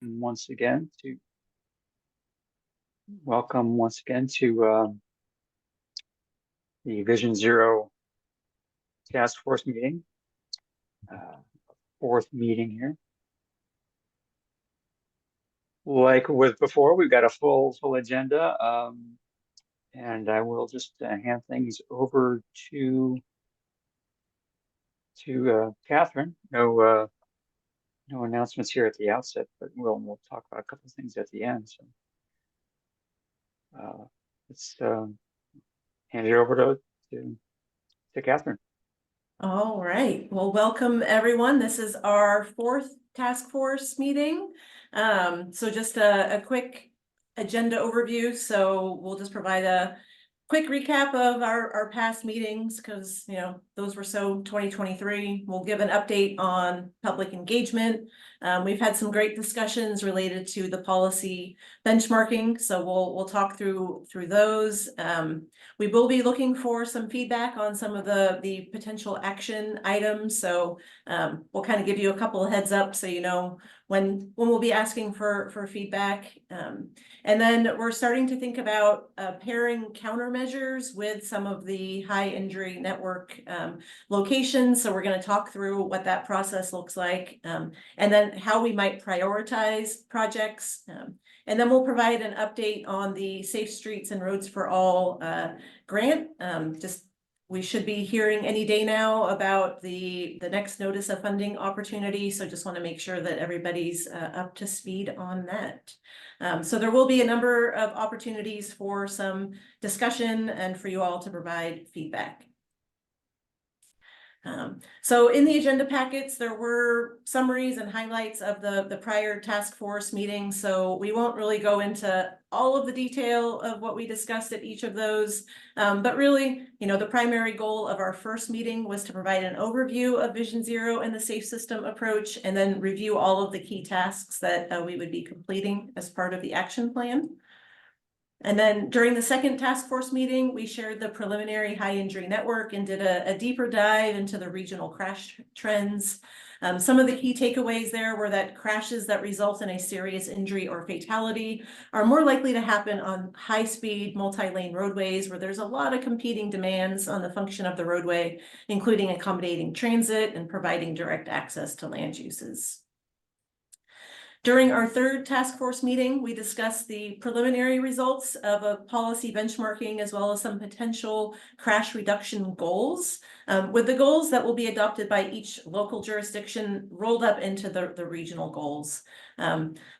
once again to welcome once again to the Vision Zero Task Force meeting, fourth meeting here. Like with before, we've got a full agenda, and I will just hand things over to Catherine. No announcements here at the outset, but we'll talk about a couple of things at the end. So let's hand it over to Catherine. All right. Well, welcome everyone. This is our fourth task force meeting. So just a quick agenda overview. So we'll just provide a quick recap of our past meetings because, those were so 2023. We'll give an update on public engagement. We've had some great discussions related to the policy benchmarking. So we'll talk through those. We will be looking for some feedback on some of the potential action items. So we'll kind of give you a couple of heads up so you know when we'll be asking for feedback. And then we're starting to think about pairing countermeasures with some of the high injury network locations. So we're going to talk through what that process looks like, and then how we might prioritize projects. And then we'll provide an update on the Safe Streets and Roads for All grant. We should be hearing any day now about the next notice of funding opportunity. So just want to make sure that everybody's up to speed on that. So there will be a number of opportunities for some discussion and for you all to provide feedback. So in the agenda packets, there were summaries and highlights of the prior task force meetings. So we won't really go into all of the detail of what we discussed at each of those. But really, the primary goal of our first meeting was to provide an overview of Vision Zero and the safe system approach, and then review all of the key tasks that we would be completing as part of the action plan. And then during the second task force meeting, we shared the preliminary high injury network and did a deeper dive into the regional crash trends. Some of the key takeaways there were that crashes that result in a serious injury or fatality are more likely to happen on high-speed, multi-lane roadways where there's a lot of competing demands on the function of the roadway, including accommodating transit and providing direct access to land uses. During our third task force meeting, we discussed the preliminary results of a policy benchmarking as well as some potential crash reduction goals, with the goals that will be adopted by each local jurisdiction rolled up into the regional goals.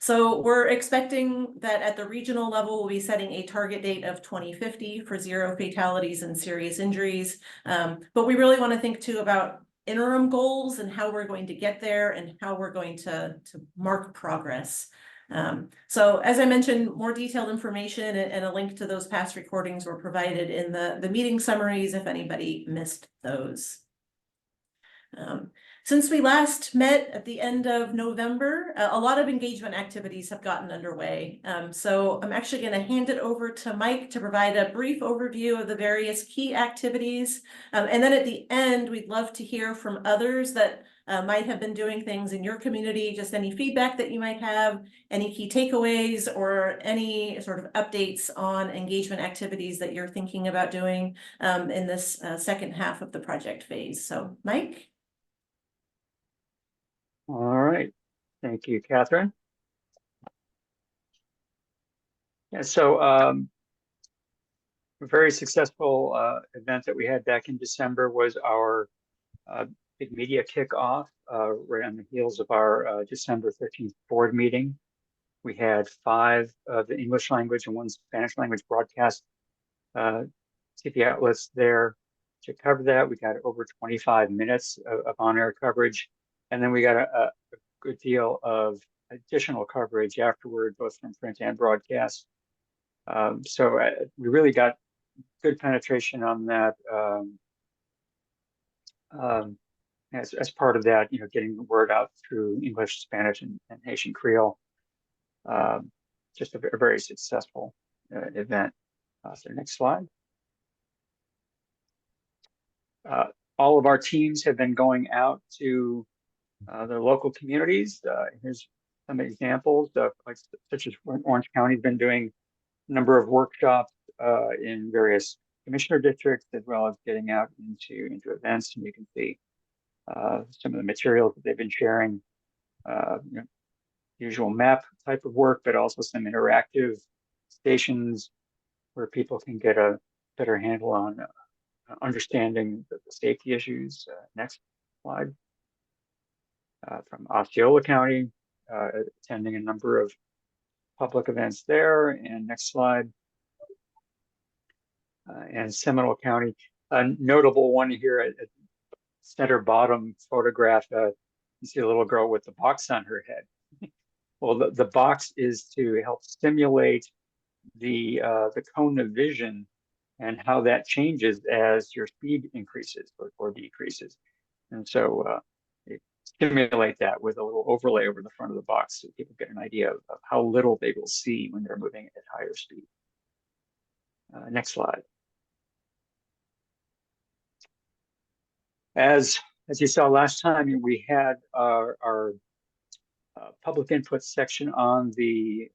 So we're expecting that at the regional level, we'll be setting a target date of 2050 for zero fatalities and serious injuries. But we really want to think too about interim goals and how we're going to get there and how we're going to mark progress. So as I mentioned, more detailed information and a link to those past recordings were provided in the meeting summaries if anybody missed those. Since we last met at the end of November, a lot of engagement activities have gotten underway. So I'm actually going to hand it over to Mike to provide a brief overview of the various key activities. And then at the end, we'd love to hear from others that might have been doing things in your community, just any feedback that you might have, any key takeaways, or any sort of updates on engagement activities that you're thinking about doing in this second half of the project phase. So Mike? All right. Thank you, Catherine. Yeah, so a very successful event that we had back in December was our big media kickoff right on the heels of our December 13th board meeting. We had 5 of the English language and 1 Spanish language broadcast TV outlets there to cover that. We got over 25 minutes of on-air coverage. And then we got a good deal of additional coverage afterward, both from print and broadcast. So we really got good penetration on that. As part of that, getting the word out through English, Spanish, and Haitian Creole. Just a very successful event. So next slide. All of our teams have been going out to their local communities. Here's some examples of such as Orange County's been doing a number of workshops in various commissioner districts, as well as getting out into events. And you can see some of the materials that they've been sharing, usual map type of work, but also some interactive stations where people can get a better handle on understanding the safety issues. Next slide. From Osceola County, attending a number of public events there. And next slide. And Seminole County, a notable one here at center bottom photograph. You see a little girl with the box on her head. Well, the box is to help stimulate the cone of vision and how that changes as your speed increases or decreases. And so stimulate that with a little overlay over the front of the box so people get an idea of how little they will see when they're moving at higher speed. Next slide. As you saw last time, we had our public input section on the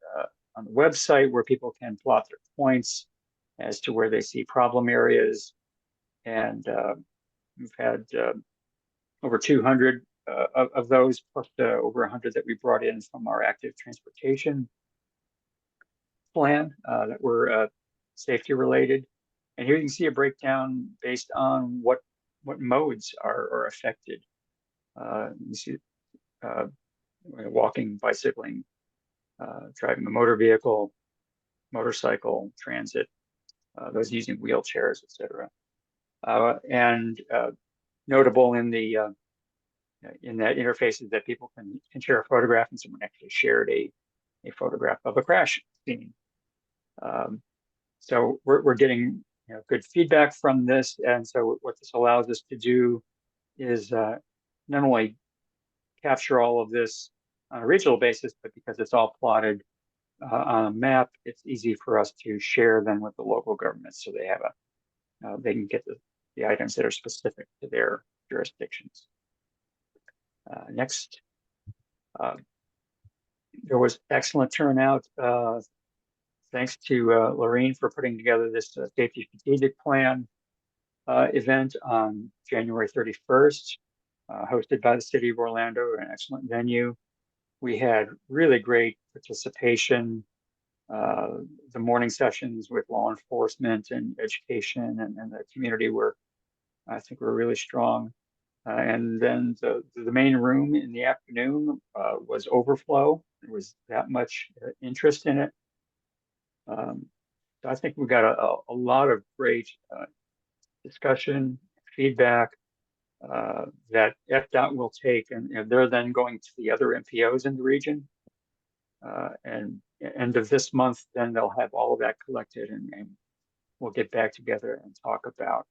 website where people can plot their points as to where they see problem areas. And we've had over 200 of those, plus over 100 that we brought in from our active transportation plan that were safety related. And here you can see a breakdown based on what modes are affected. You see walking, bicycling, driving a motor vehicle, motorcycle, transit, those using wheelchairs, etc. And notable in that interface is that people can share a photograph, and someone actually shared a photograph of a crash scene. So we're getting good feedback from this, and so what this allows us to do is not only capture all of this on a regional basis, but because it's all plotted on a map, it's easy for us to share them with the local governments, so they have they can get the items that are specific to their jurisdictions. Next, there was excellent turnout. Thanks to Lorraine for putting together this safety strategic plan event on January 31st, hosted by the City of Orlando, an excellent venue. We had really great participation. The morning sessions with law enforcement and education and the community were, I think, were really strong. And then the main room in the afternoon was overflow. There was that much interest in it. So I think we got a lot of great discussion, feedback that FDOT will take, and they're then going to the other MPOs in the region. And end of this month, then they'll have all of that collected, and we'll get back together and talk about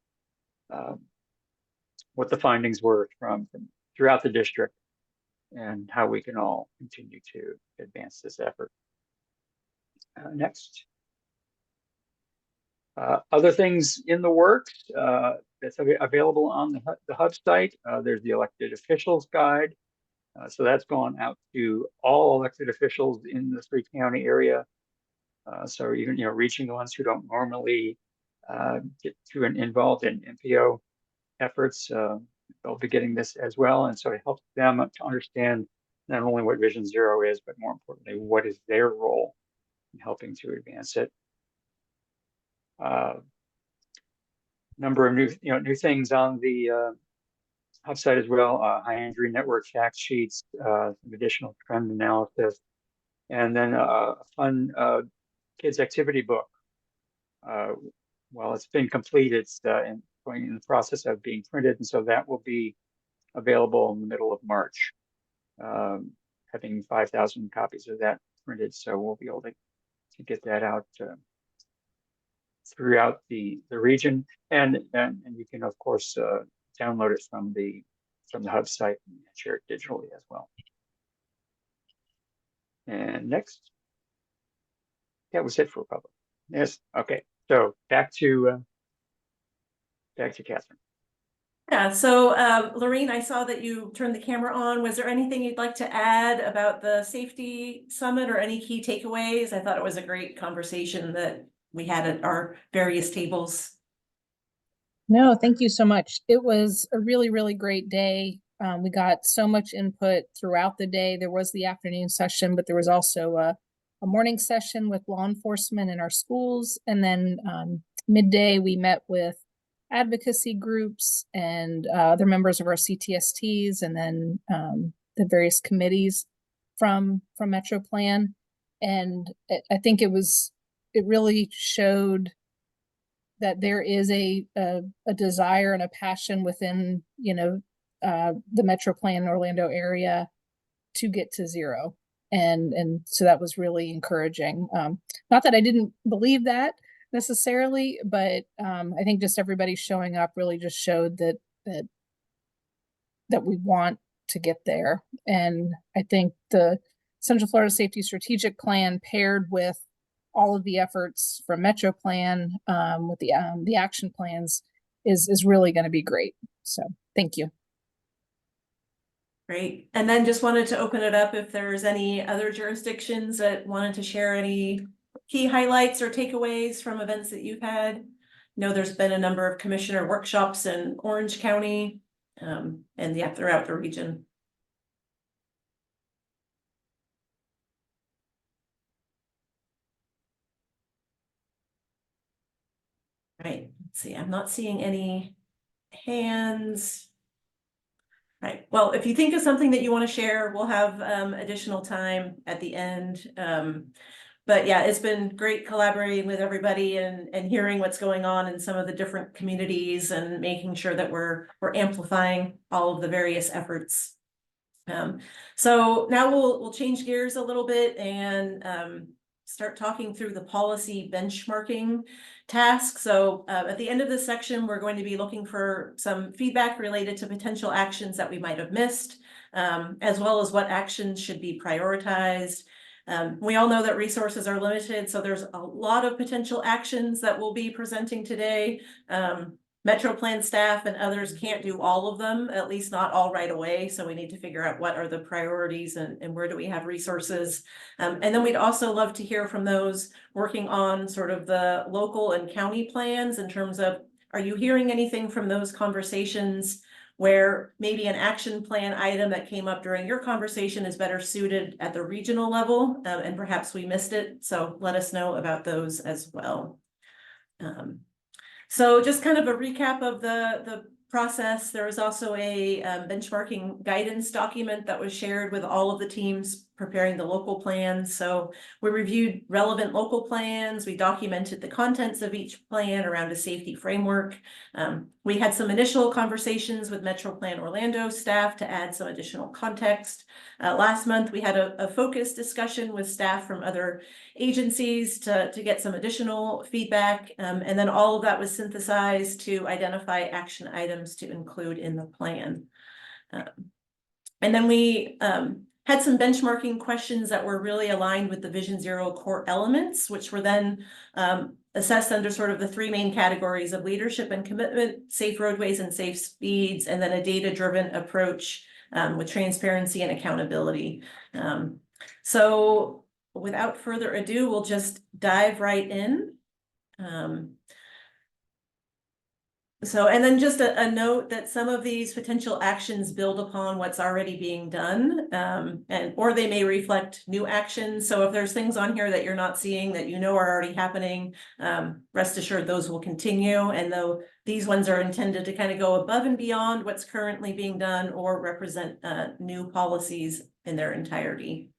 what the findings were from throughout the district and how we can all continue to advance this effort. Next. Other things in the works that's available on the Hub site. There's the elected officials guide. So that's gone out to all elected officials in the 3-county area. So even reaching the ones who don't normally get too involved in MPO efforts, they'll be getting this as well. And so it helps them to understand not only what Vision Zero is, but more importantly, what is their role in helping to advance it. Number of new things on the Hub site as well. High injury network fact sheets, some additional trend analysis, and then a fun kids activity book. Well, it's been completed. It's going in the process of being printed, and so that will be available in the middle of March. Having 5,000 copies of that printed, so we'll be able to get that out throughout the region, and you can of course download it from the Hub site and share it digitally as well. And next, that was it for public. Yes, okay. So back to Catherine. Yeah, so Lorraine, I saw that you turned the camera on. Was there anything you'd like to add about the safety summit or any key takeaways? I thought it was a great conversation that we had at our various tables. No, thank you so much. It was a really, really great day. We got so much input throughout the day. There was the afternoon session, but there was also a morning session with law enforcement in our schools. And then midday, we met with advocacy groups and other members of our CTSTs, and then the various committees from Metro Plan. And I think it really showed that there is a desire and a passion within, the Metro Plan Orlando area to get to zero. And so that was really encouraging. Not that I didn't believe that necessarily, but I think just everybody showing up really just showed that we want to get there. And I think the Central Florida Safety Strategic Plan paired with all of the efforts from Metro Plan with the action plans is really going to be great. So thank you. Great. And then just wanted to open it up if there's any other jurisdictions that wanted to share any key highlights or takeaways from events that you've had. I know there's been a number of commissioner workshops in Orange County and throughout the region. Right, let's see, I'm not seeing any hands. Right, well, if you think of something that you want to share, we'll have additional time at the end. But yeah, it's been great collaborating with everybody and hearing what's going on in some of the different communities and making sure that we're amplifying all of the various efforts. So now we'll change gears a little bit and start talking through the policy benchmarking task. So at the end of this section, we're going to be looking for some feedback related to potential actions that we might have missed, as well as what actions should be prioritized. We all know that resources are limited, so there's a lot of potential actions that we'll be presenting today. Metro Plan staff and others can't do all of them, at least not all right away. So we need to figure out what are the priorities and where do we have resources. And then we'd also love to hear from those working on sort of the local and county plans in terms of, are you hearing anything from those conversations where maybe an action plan item that came up during your conversation is better suited at the regional level and perhaps we missed it. So let us know about those as well. So just kind of a recap of the process. There was also a benchmarking guidance document that was shared with all of the teams preparing the local plans. So we reviewed relevant local plans. We documented the contents of each plan around a safety framework. We had some initial conversations with Metro Plan Orlando staff to add some additional context. Last month, we had a focus discussion with staff from other agencies to get some additional feedback. And then all of that was synthesized to identify action items to include in the plan. And then we had some benchmarking questions that were really aligned with the Vision Zero core elements, which were then assessed under sort of the three main categories of leadership and commitment, safe roadways and safe speeds, and then a data-driven approach with transparency and accountability. So without further ado, we'll just dive right in. And then just a note that some of these potential actions build upon what's already being done, or they may reflect new actions. So if there's things on here that you're not seeing that you know are already happening, rest assured those will continue. And though these ones are intended to kind of go above and beyond what's currently being done or represent new policies in their entirety.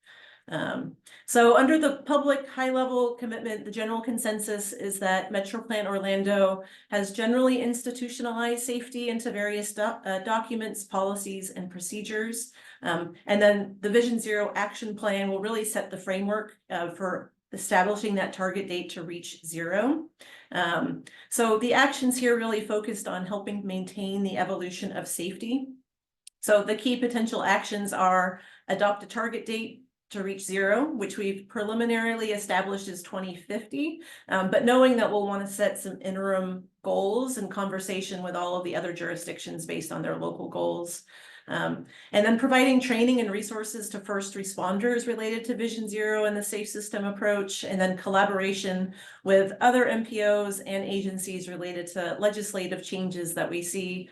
So under the public high-level commitment, the general consensus is that Metro Plan Orlando has generally institutionalized safety into various documents, policies, and procedures. And then the Vision Zero action plan will really set the framework for establishing that target date to reach zero. So the actions here really focused on helping maintain the evolution of safety. So the key potential actions are adopt a target date to reach zero, which we've preliminarily established as 2050, but knowing that we'll want to set some interim goals in conversation with all of the other jurisdictions based on their local goals. And then providing training and resources to first responders related to Vision Zero and the safe system approach, and then collaboration with other MPOs and agencies related to legislative changes that we see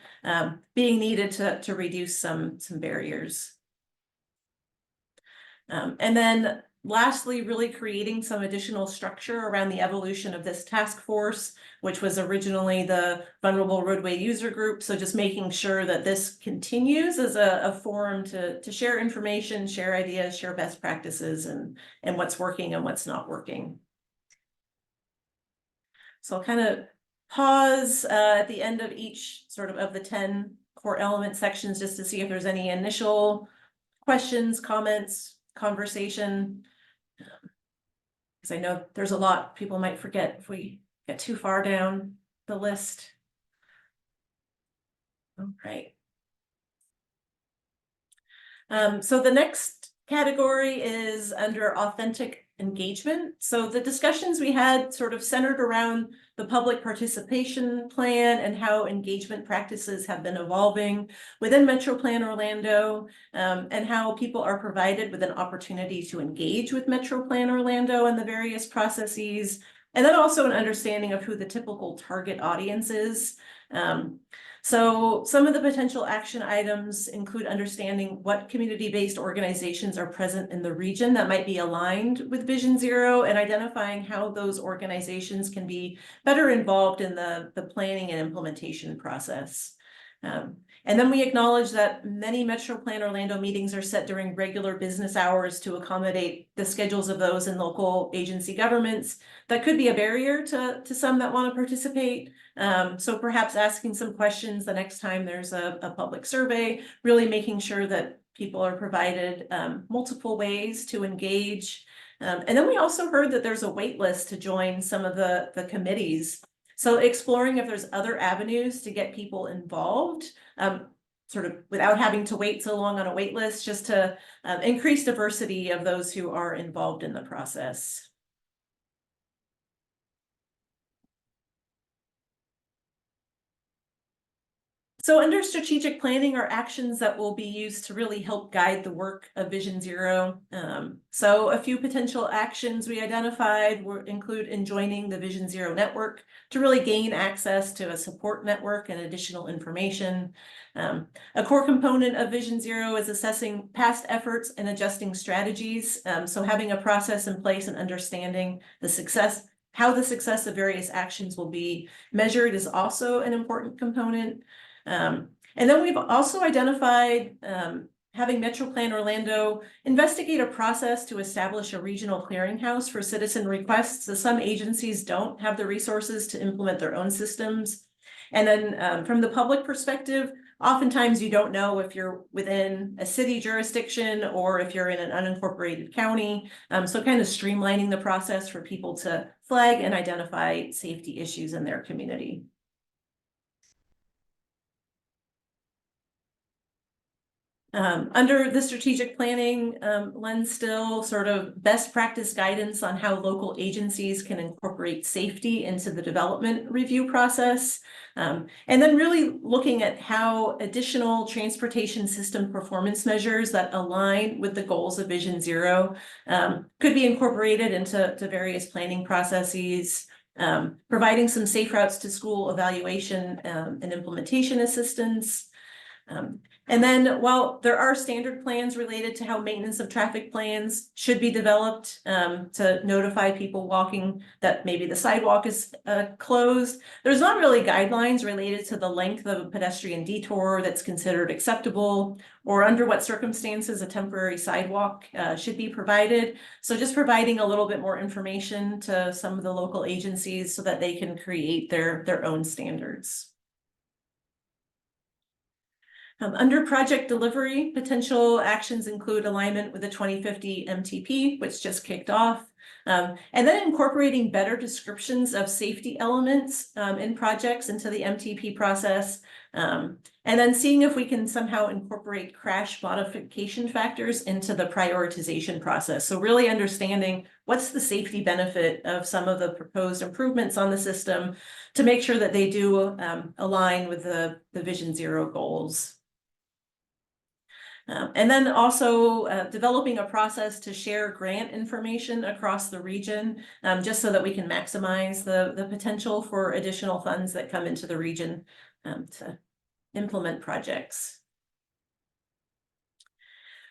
being needed to reduce some barriers. And then lastly, really creating some additional structure around the evolution of this task force, which was originally the Vulnerable Roadway User Group. So just making sure that this continues as a forum to share information, share ideas, share best practices, and what's working and what's not working. So I'll kind of pause at the end of each sort of the 10 core element sections just to see if there's any initial questions, comments, conversation. Because I know there's a lot people might forget if we get too far down the list. All right. So the next category is under authentic engagement. So the discussions we had sort of centered around the public participation plan and how engagement practices have been evolving within Metro Plan Orlando, and how people are provided with an opportunity to engage with Metro Plan Orlando and the various processes, and then also an understanding of who the typical target audience is. So some of the potential action items include understanding what community-based organizations are present in the region that might be aligned with Vision Zero, and identifying how those organizations can be better involved in the planning and implementation process. And then we acknowledge that many Metro Plan Orlando meetings are set during regular business hours to accommodate the schedules of those in local agency governments. That could be a barrier to some that want to participate. So perhaps asking some questions the next time there's a public survey, really making sure that people are provided multiple ways to engage. And then we also heard that there's a wait list to join some of the committees. So exploring if there's other avenues to get people involved, sort of without having to wait so long on a wait list, just to increase diversity of those who are involved in the process. So under strategic planning are actions that will be used to really help guide the work of Vision Zero. So a few potential actions we identified include joining the Vision Zero network to really gain access to a support network and additional information. A core component of Vision Zero is assessing past efforts and adjusting strategies. So having a process in place and understanding how the success of various actions will be measured is also an important component. And then we've also identified having Metro Plan Orlando investigate a process to establish a regional clearinghouse for citizen requests. So some agencies don't have the resources to implement their own systems. And then from the public perspective, oftentimes you don't know if you're within a city jurisdiction or if you're in an unincorporated county. So kind of streamlining the process for people to flag and identify safety issues in their community. Under the strategic planning lens still, sort of best practice guidance on how local agencies can incorporate safety into the development review process. And then really looking at how additional transportation system performance measures that align with the goals of Vision Zero could be incorporated into various planning processes. Providing some safe routes to school evaluation and implementation assistance. And then while there are standard plans related to how maintenance of traffic plans should be developed to notify people walking that maybe the sidewalk is closed, there's not really guidelines related to the length of a pedestrian detour that's considered acceptable, or under what circumstances a temporary sidewalk should be provided. So just providing a little bit more information to some of the local agencies so that they can create their own standards. Under project delivery, potential actions include alignment with the 2050 MTP, which just kicked off, and then incorporating better descriptions of safety elements in projects into the MTP process. And then seeing if we can somehow incorporate crash modification factors into the prioritization process. So really understanding what's the safety benefit of some of the proposed improvements on the system to make sure that they do align with the Vision Zero goals. And then also developing a process to share grant information across the region, just so that we can maximize the potential for additional funds that come into the region to implement projects.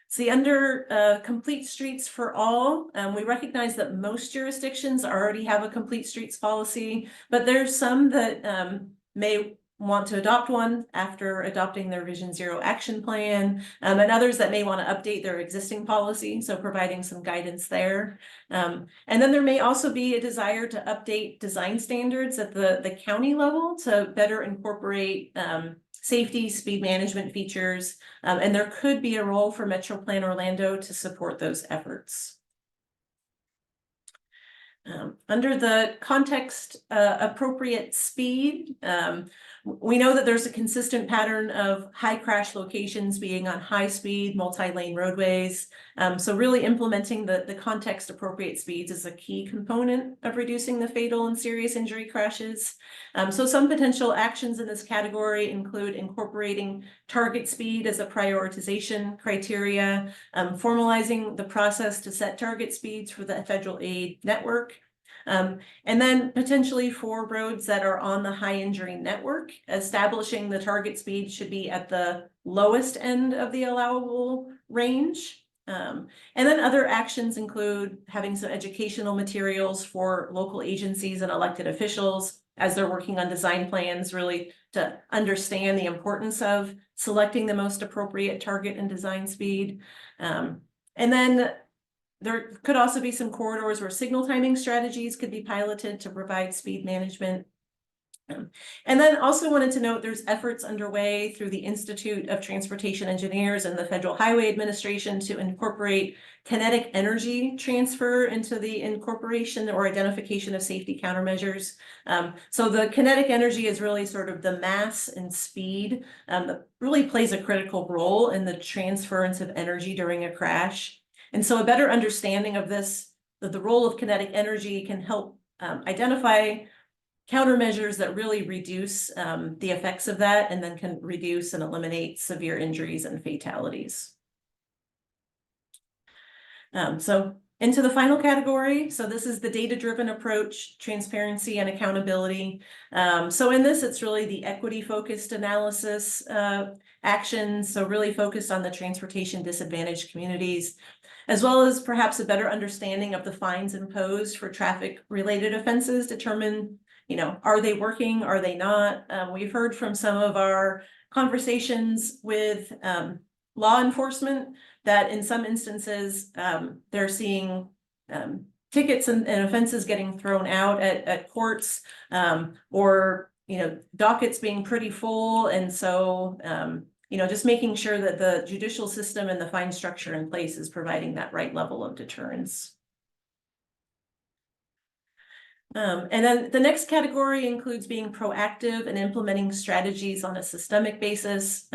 See, under Complete Streets for All, we recognize that most jurisdictions already have a Complete Streets policy, but there's some that may want to adopt one after adopting their Vision Zero action plan, and others that may want to update their existing policy, so providing some guidance there. And then there may also be a desire to update design standards at the county level to better incorporate safety, speed management features, and there could be a role for Metro Plan Orlando to support those efforts. Under the context appropriate speed, we know that there's a consistent pattern of high crash locations being on high speed, multi-lane roadways. So really implementing the context appropriate speeds is a key component of reducing the fatal and serious injury crashes. So some potential actions in this category include incorporating target speed as a prioritization criteria, formalizing the process to set target speeds for the federal aid network. And then potentially for roads that are on the high injury network, establishing the target speed should be at the lowest end of the allowable range. And then other actions include having some educational materials for local agencies and elected officials as they're working on design plans, really to understand the importance of selecting the most appropriate target and design speed. And then there could also be some corridors where signal timing strategies could be piloted to provide speed management. And then also wanted to note there's efforts underway through the Institute of Transportation Engineers and the Federal Highway Administration to incorporate kinetic energy transfer into the incorporation or identification of safety countermeasures. So the kinetic energy is really sort of the mass and speed that really plays a critical role in the transference of energy during a crash. And so a better understanding of this, that the role of kinetic energy can help identify countermeasures that really reduce the effects of that and then can reduce and eliminate severe injuries and fatalities. So into the final category. So this is the data-driven approach, transparency and accountability. So in this, it's really the equity-focused analysis actions. So really focused on the transportation disadvantaged communities, as well as perhaps a better understanding of the fines imposed for traffic-related offenses, determine, are they working, are they not? We've heard from some of our conversations with law enforcement that in some instances, they're seeing tickets and offenses getting thrown out at courts, or, dockets being pretty full. And so, just making sure that the judicial system and the fine structure in place is providing that right level of deterrence. And then the next category includes being proactive and implementing strategies on a systemic basis.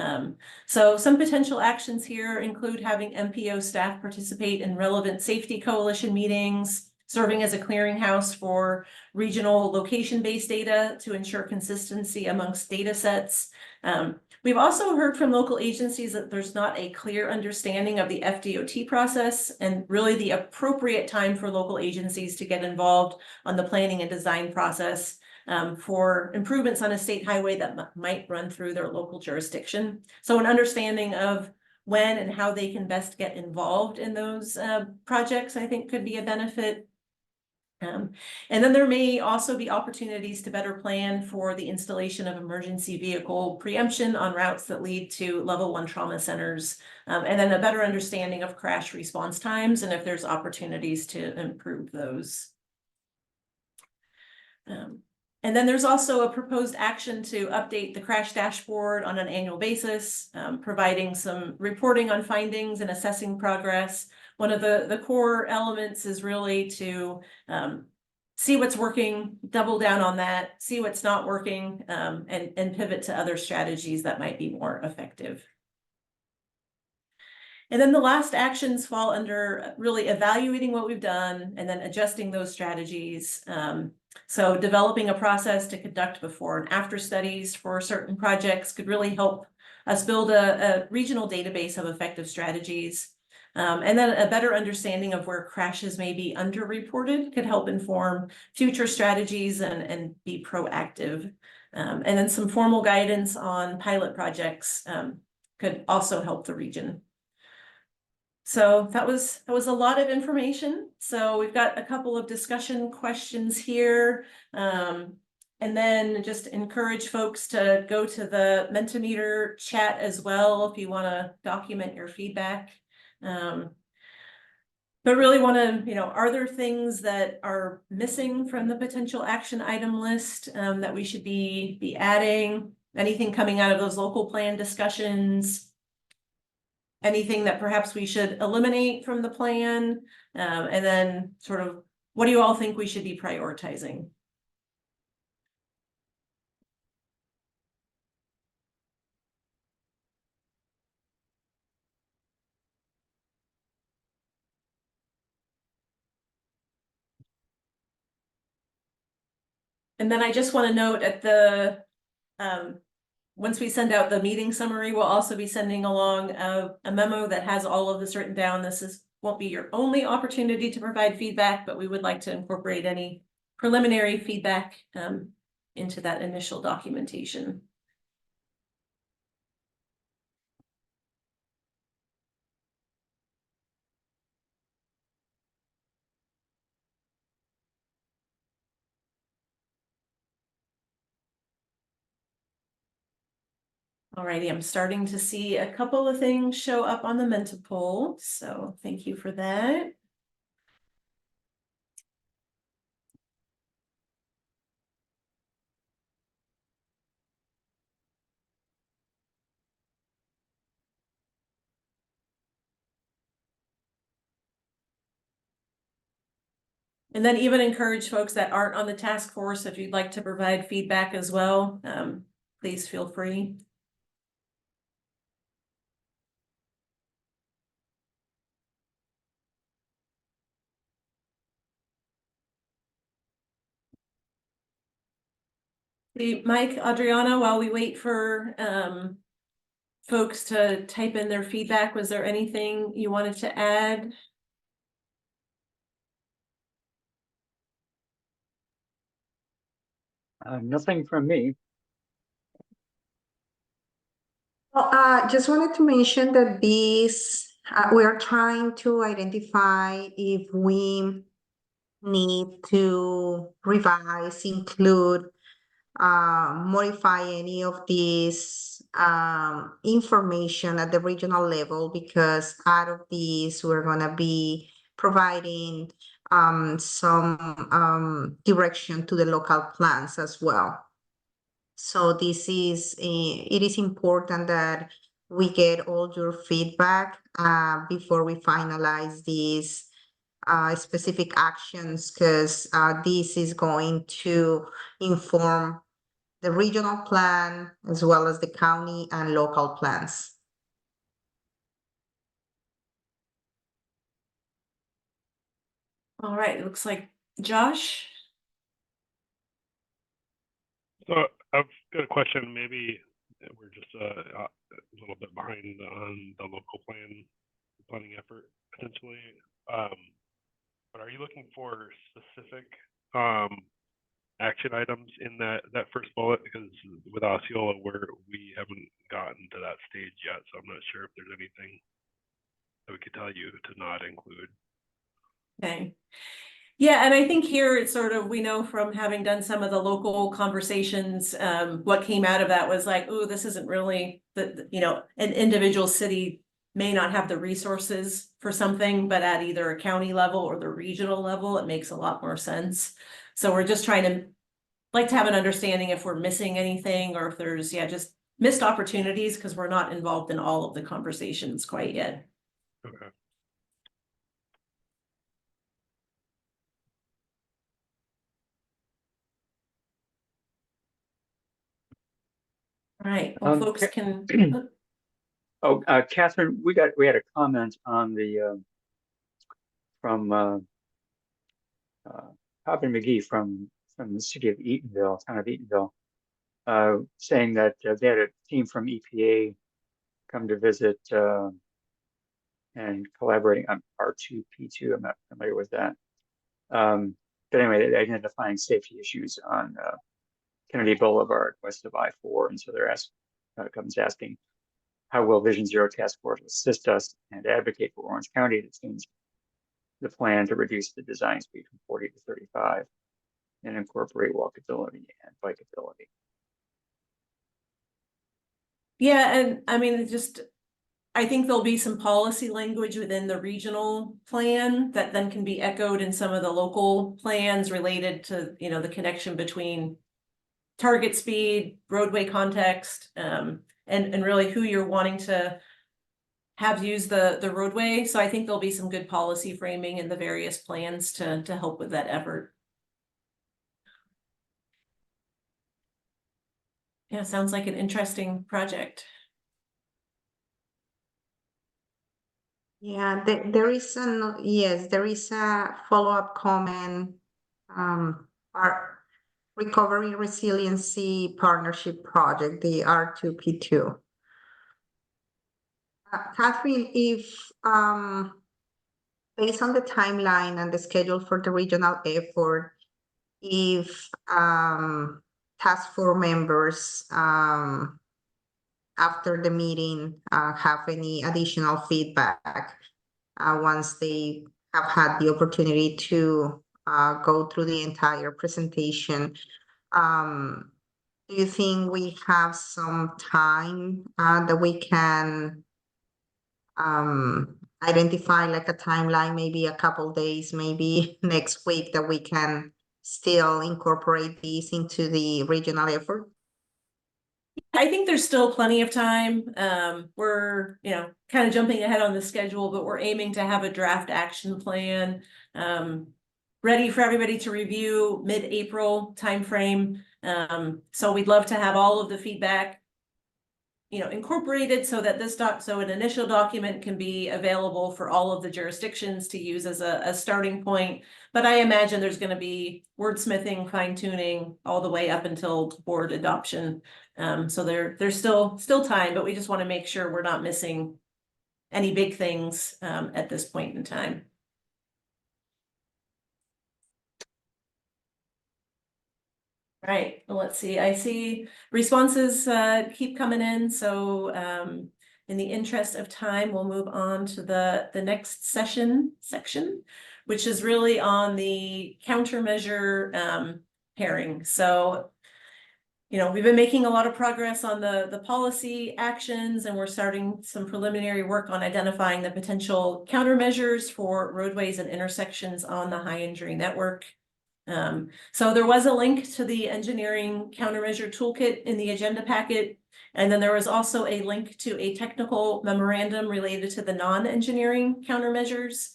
So some potential actions here include having MPO staff participate in relevant safety coalition meetings, serving as a clearinghouse for regional location-based data to ensure consistency amongst data sets. We've also heard from local agencies that there's not a clear understanding of the FDOT process and really the appropriate time for local agencies to get involved on the planning and design process for improvements on a state highway that might run through their local jurisdiction. So an understanding of when and how they can best get involved in those projects, I think, could be a benefit. And then there may also be opportunities to better plan for the installation of emergency vehicle preemption on routes that lead to level 1 trauma centers, and then a better understanding of crash response times and if there's opportunities to improve those. And then there's also a proposed action to update the crash dashboard on an annual basis, providing some reporting on findings and assessing progress. One of the core elements is really to see what's working, double down on that, see what's not working, and pivot to other strategies that might be more effective. And then the last actions fall under really evaluating what we've done and then adjusting those strategies. So developing a process to conduct before and after studies for certain projects could really help us build a regional database of effective strategies. And then a better understanding of where crashes may be underreported could help inform future strategies and be proactive. And then some formal guidance on pilot projects could also help the region. So that was a lot of information. So we've got a couple of discussion questions here. And then just encourage folks to go to the Mentimeter chat as well if you want to document your feedback. But really want to, are there things that are missing from the potential action item list that we should be adding? Anything coming out of those local plan discussions? Anything that perhaps we should eliminate from the plan? And then sort of, what do you all think we should be prioritizing? And then I just want to note at the, once we send out the meeting summary, we'll also be sending along a memo that has all of this written down. Won't be your only opportunity to provide feedback, but we would like to incorporate any preliminary feedback into that initial documentation. Alrighty, I'm starting to see a couple of things show up on the Mentipoll, so thank you for that. And then even encourage folks that aren't on the task force, if you'd like to provide feedback as well, please feel free. Mike, Adriana, while we wait for folks to type in their feedback, was there anything you wanted to add? Nothing from me. Well, just wanted to mention that we are trying to identify if we need to revise, include, modify any of these information at the regional level, because out of these we're gonna be providing some direction to the local plans as well. So this is it is important that we get all your feedback before we finalize these specific actions, because this is going to inform the regional plan as well as the county and local plans. All right, it looks like Josh. So I've got a question. Maybe we're just a little bit behind on the local planning effort potentially. But are you looking for specific action items in that first bullet? Because with Osceola, we haven't gotten to that stage yet, so I'm not sure if there's anything that we could tell you to not include. Okay. Yeah, and I think here it's sort of, we know from having done some of the local conversations, what came out of that was like, oh, this isn't really an individual city may not have the resources for something, but at either a county level or the regional level, it makes a lot more sense. So we're just trying to have an understanding if we're missing anything or if there's, just missed opportunities, because we're not involved in all of the conversations quite yet. Okay. Right, well, folks Ca- can, Oh, Catherine, we had a comment on the from Robin McGee from the city of Eatonville, town of Eatonville, saying that they had a team from EPA come to visit and collaborating on R2P2. I'm not familiar with that. But anyway, they're identifying safety issues on Kennedy Boulevard west of I-4, and so they're comes asking, how will Vision Zero Task Force assist us and advocate for Orange County to change the plan to reduce the design speed from 40 to 35 and incorporate walkability and bikeability? yeah, and I mean, I think there'll be some policy language within the regional plan that then can be echoed in some of the local plans related to, you know, the connection between target speed, roadway context, and really who you're wanting to have use the roadway. So I think there'll be some good policy framing in the various plans to help with that effort. Yeah, sounds like an interesting project. Yeah, there is yes, there is a follow-up comment. Our Recovery Resiliency Partnership Project, the R2P2. Catherine, if based on the timeline and the schedule for the regional effort, if task force members after the meeting have any additional feedback once they have had the opportunity to go through the entire presentation, do you think we have some time that we can identify like a timeline, maybe a couple days, maybe next week, that we can still incorporate these into the regional effort? I think there's still plenty of time. We're, you know, kind of jumping ahead on the schedule, but we're aiming to have a draft action plan ready for everybody to review mid-April timeframe. So we'd love to have all of the feedback, you know, incorporated so that so an initial document can be available for all of the jurisdictions to use as a starting point. But I imagine there's going to be wordsmithing, fine tuning all the way up until board adoption. So there's still time, but we just want to make sure we're not missing any big things at this point in time. Right, well, let's see. I see responses keep coming in. So in the interest of time, we'll move on to the next section, which is really on the countermeasure pairing. So, you know, we've been making a lot of progress on the policy actions, and we're starting some preliminary work on identifying the potential countermeasures for roadways and intersections on the high injury network. So there was a link to the engineering countermeasure toolkit in the agenda packet. And then there was also a link to a technical memorandum related to the non-engineering countermeasures.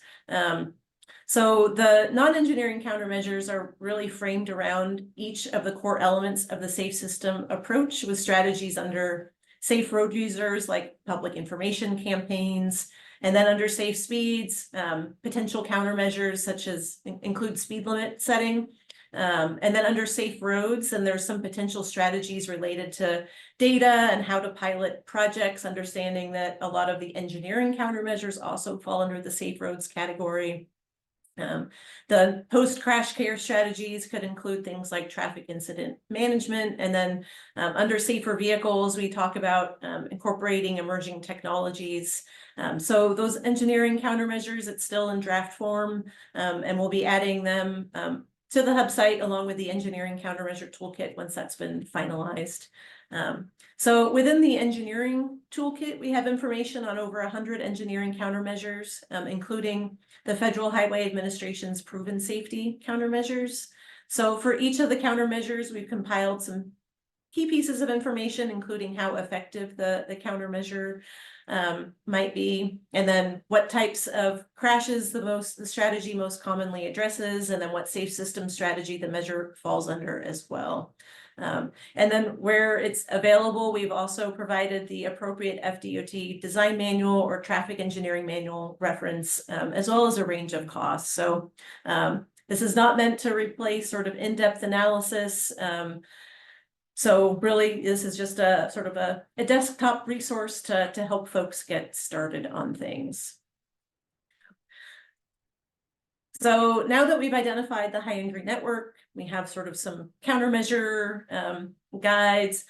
So the non-engineering countermeasures are really framed around each of the core elements of the safe system approach, with strategies under safe road users like public information campaigns, and then under safe speeds, potential countermeasures such as include speed limit setting. And then under safe roads, and there's some potential strategies related to data and how to pilot projects, understanding that a lot of the engineering countermeasures also fall under the safe roads category. The post-crash care strategies could include things like traffic incident management. And then under safer vehicles, we talk about incorporating emerging technologies. So those engineering countermeasures, it's still in draft form, and we'll be adding them to the hub site along with the engineering countermeasure toolkit once that's been finalized. So within the engineering toolkit, we have information on over 100 engineering countermeasures, including the Federal Highway Administration's proven safety countermeasures. So for each of the countermeasures, we've compiled some key pieces of information, including how effective the countermeasure might be, and then what types of crashes the strategy most commonly addresses, and then what safe system strategy the measure falls under as well. And then where it's available, we've also provided the appropriate FDOT design manual or traffic engineering manual reference, as well as a range of costs. So this is not meant to replace sort of in-depth analysis. So really, this is just a sort of a desktop resource to help folks get started on things. So now that we've identified the high injury network, we have sort of some countermeasure guides.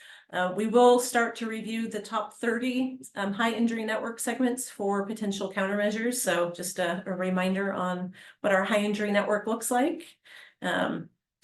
We will start to review the top 30 high injury network segments for potential countermeasures. So just a reminder on what our high injury network looks like.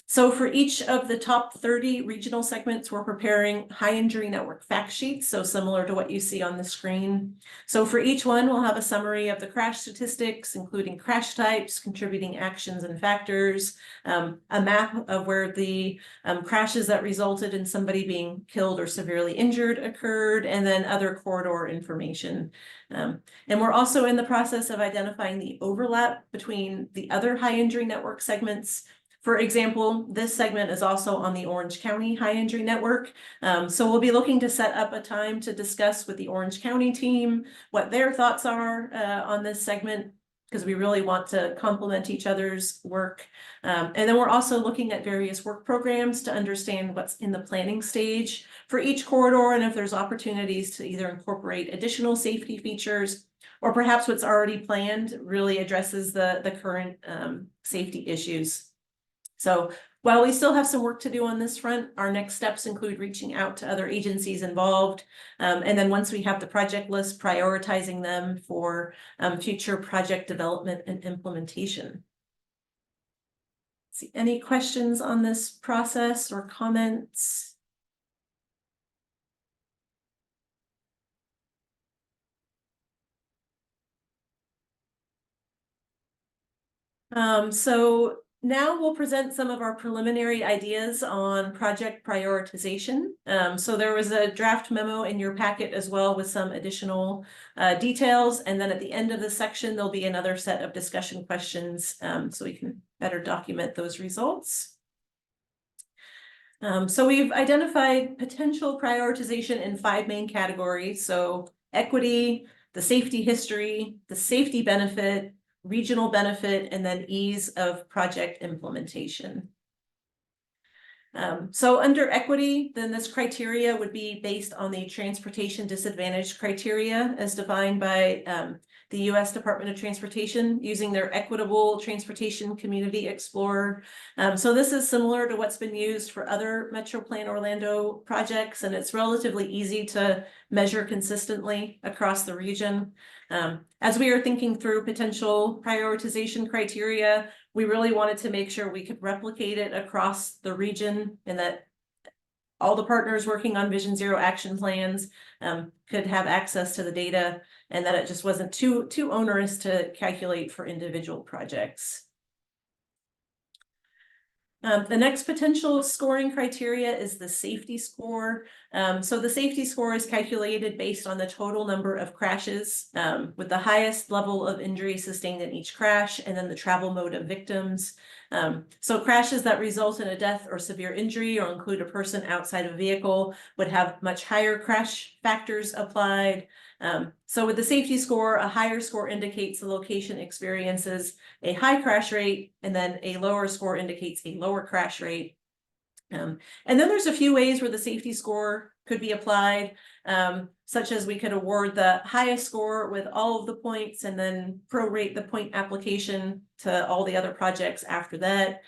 So for each of the top 30 regional segments, we're preparing high injury network fact sheets, so similar to what you see on the screen. So for each one, we'll have a summary of the crash statistics, including crash types, contributing actions and factors, a map of where the crashes that resulted in somebody being killed or severely injured occurred, and then other corridor information. And we're also in the process of identifying the overlap between the other high injury network segments. For example, this segment is also on the Orange County High Injury Network. So we'll be looking to set up a time to discuss with the Orange County team what their thoughts are on this segment, because we really want to complement each other's work. And then we're also looking at various work programs to understand what's in the planning stage for each corridor, and if there's opportunities to either incorporate additional safety features, or perhaps what's already planned really addresses the current safety issues. So while we still have some work to do on this front, our next steps include reaching out to other agencies involved. And then once we have the project list, prioritizing them for future project development and implementation. See, any questions on this process or comments? So now we'll present some of our preliminary ideas on project prioritization. So there was a draft memo in your packet as well with some additional details. And then at the end of the section, there'll be another set of discussion questions so we can better document those results. So we've identified potential prioritization in 5 main categories. So equity, the safety history, the safety benefit, regional benefit, and then ease of project implementation. So under equity, then this criteria would be based on the transportation disadvantage criteria as defined by the U.S. Department of Transportation using their Equitable Transportation Community Explorer. So this is similar to what's been used for other Metro Plan Orlando projects, and it's relatively easy to measure consistently across the region. As we are thinking through potential prioritization criteria, we really wanted to make sure we could replicate it across the region and that all the partners working on Vision Zero action plans could have access to the data, and that it just wasn't too onerous to calculate for individual projects. The next potential scoring criteria is the safety score. So the safety score is calculated based on the total number of crashes with the highest level of injury sustained in each crash, and then the travel mode of victims. So crashes that result in a death or severe injury or include a person outside a vehicle would have much higher crash factors applied. So with the safety score, a higher score indicates the location experiences a high crash rate, and then a lower score indicates a lower crash rate. And then there's a few ways where the safety score could be applied, such as we could award the highest score with all of the points and then prorate the point application to all the other projects after that.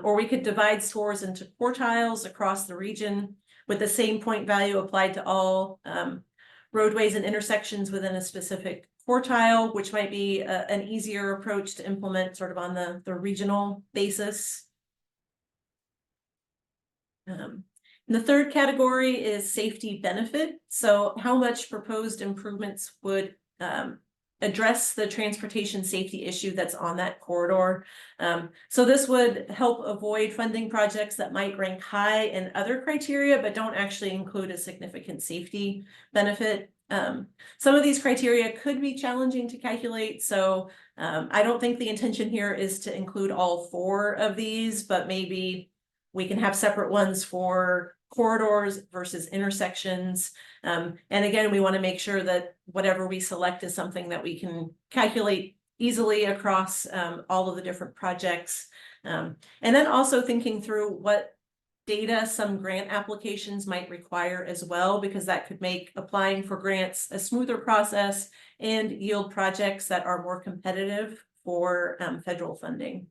Or we could divide scores into quartiles across the region with the same point value applied to all roadways and intersections within a specific quartile, which might be an easier approach to implement sort of on the regional basis. And the third category is safety benefit. So how much proposed improvements would address the transportation safety issue that's on that corridor. So this would help avoid funding projects that might rank high in other criteria, but don't actually include a significant safety benefit. Some of these criteria could be challenging to calculate. So I don't think the intention here is to include all 4 of these, but maybe We can have separate ones for corridors versus intersections. And again, we want to make sure that whatever we select is something that we can calculate easily across all of the different projects. And then also thinking through what data some grant applications might require as well, because that could make applying for grants a smoother process and yield projects that are more competitive for federal funding.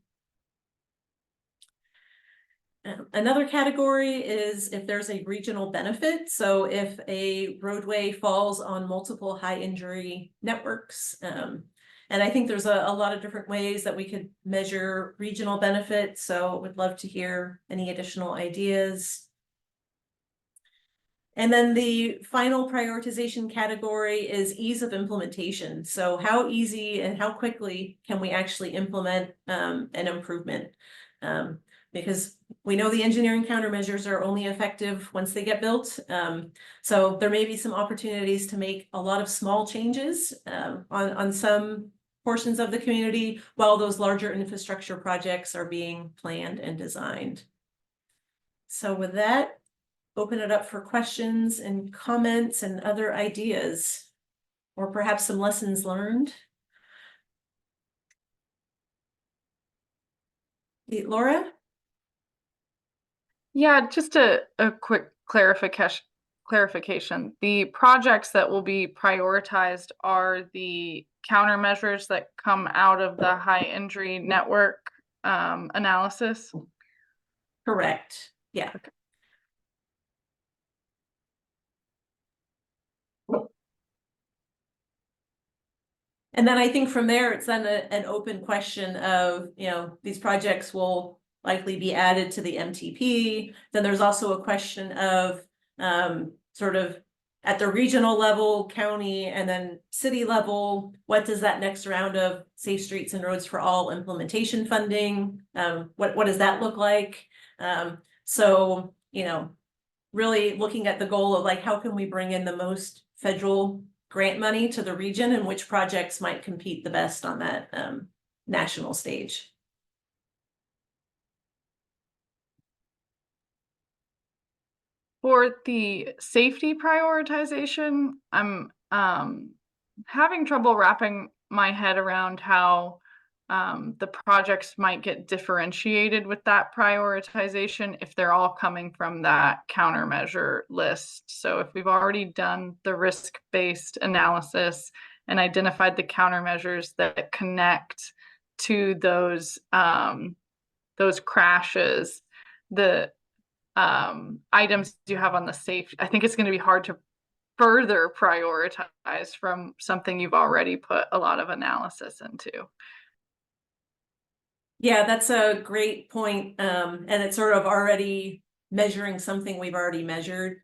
Another category is if there's a regional benefit. So if a roadway falls on multiple high injury networks, and I think there's a lot of different ways that we could measure regional benefit. So would love to hear any additional ideas. And then the final prioritization category is ease of implementation. So how easy and how quickly can we actually implement an improvement? Because we know the engineering countermeasures are only effective once they get built. So there may be some opportunities to make a lot of small changes on some portions of the community while those larger infrastructure projects are being planned and designed. So with that, open it up for questions and comments and other ideas, or perhaps some lessons learned. Laura? Yeah, just a quick clarification. The projects that will be prioritized are the countermeasures that come out of the high injury network analysis. Correct. Yeah. Okay. And then I think from there, it's then an open question of, these projects will likely be added to the MTP. Then there's also a question of sort of at the regional level, county, and then city level, what does that next round of Safe Streets and Roads for All implementation funding, what does that look like? So, really looking at the goal of like, how can we bring in the most federal grant money to the region and which projects might compete the best on that national stage. For the safety prioritization, I'm having trouble wrapping my head around how the projects might get differentiated with that prioritization if they're all coming from that countermeasure list. So if we've already done the risk-based analysis and identified the countermeasures that connect to those crashes, the items you have on the safety, I think it's going to be hard to further prioritize from something you've already put a lot of analysis into. Yeah, that's a great point. And it's sort of already measuring something we've already measured.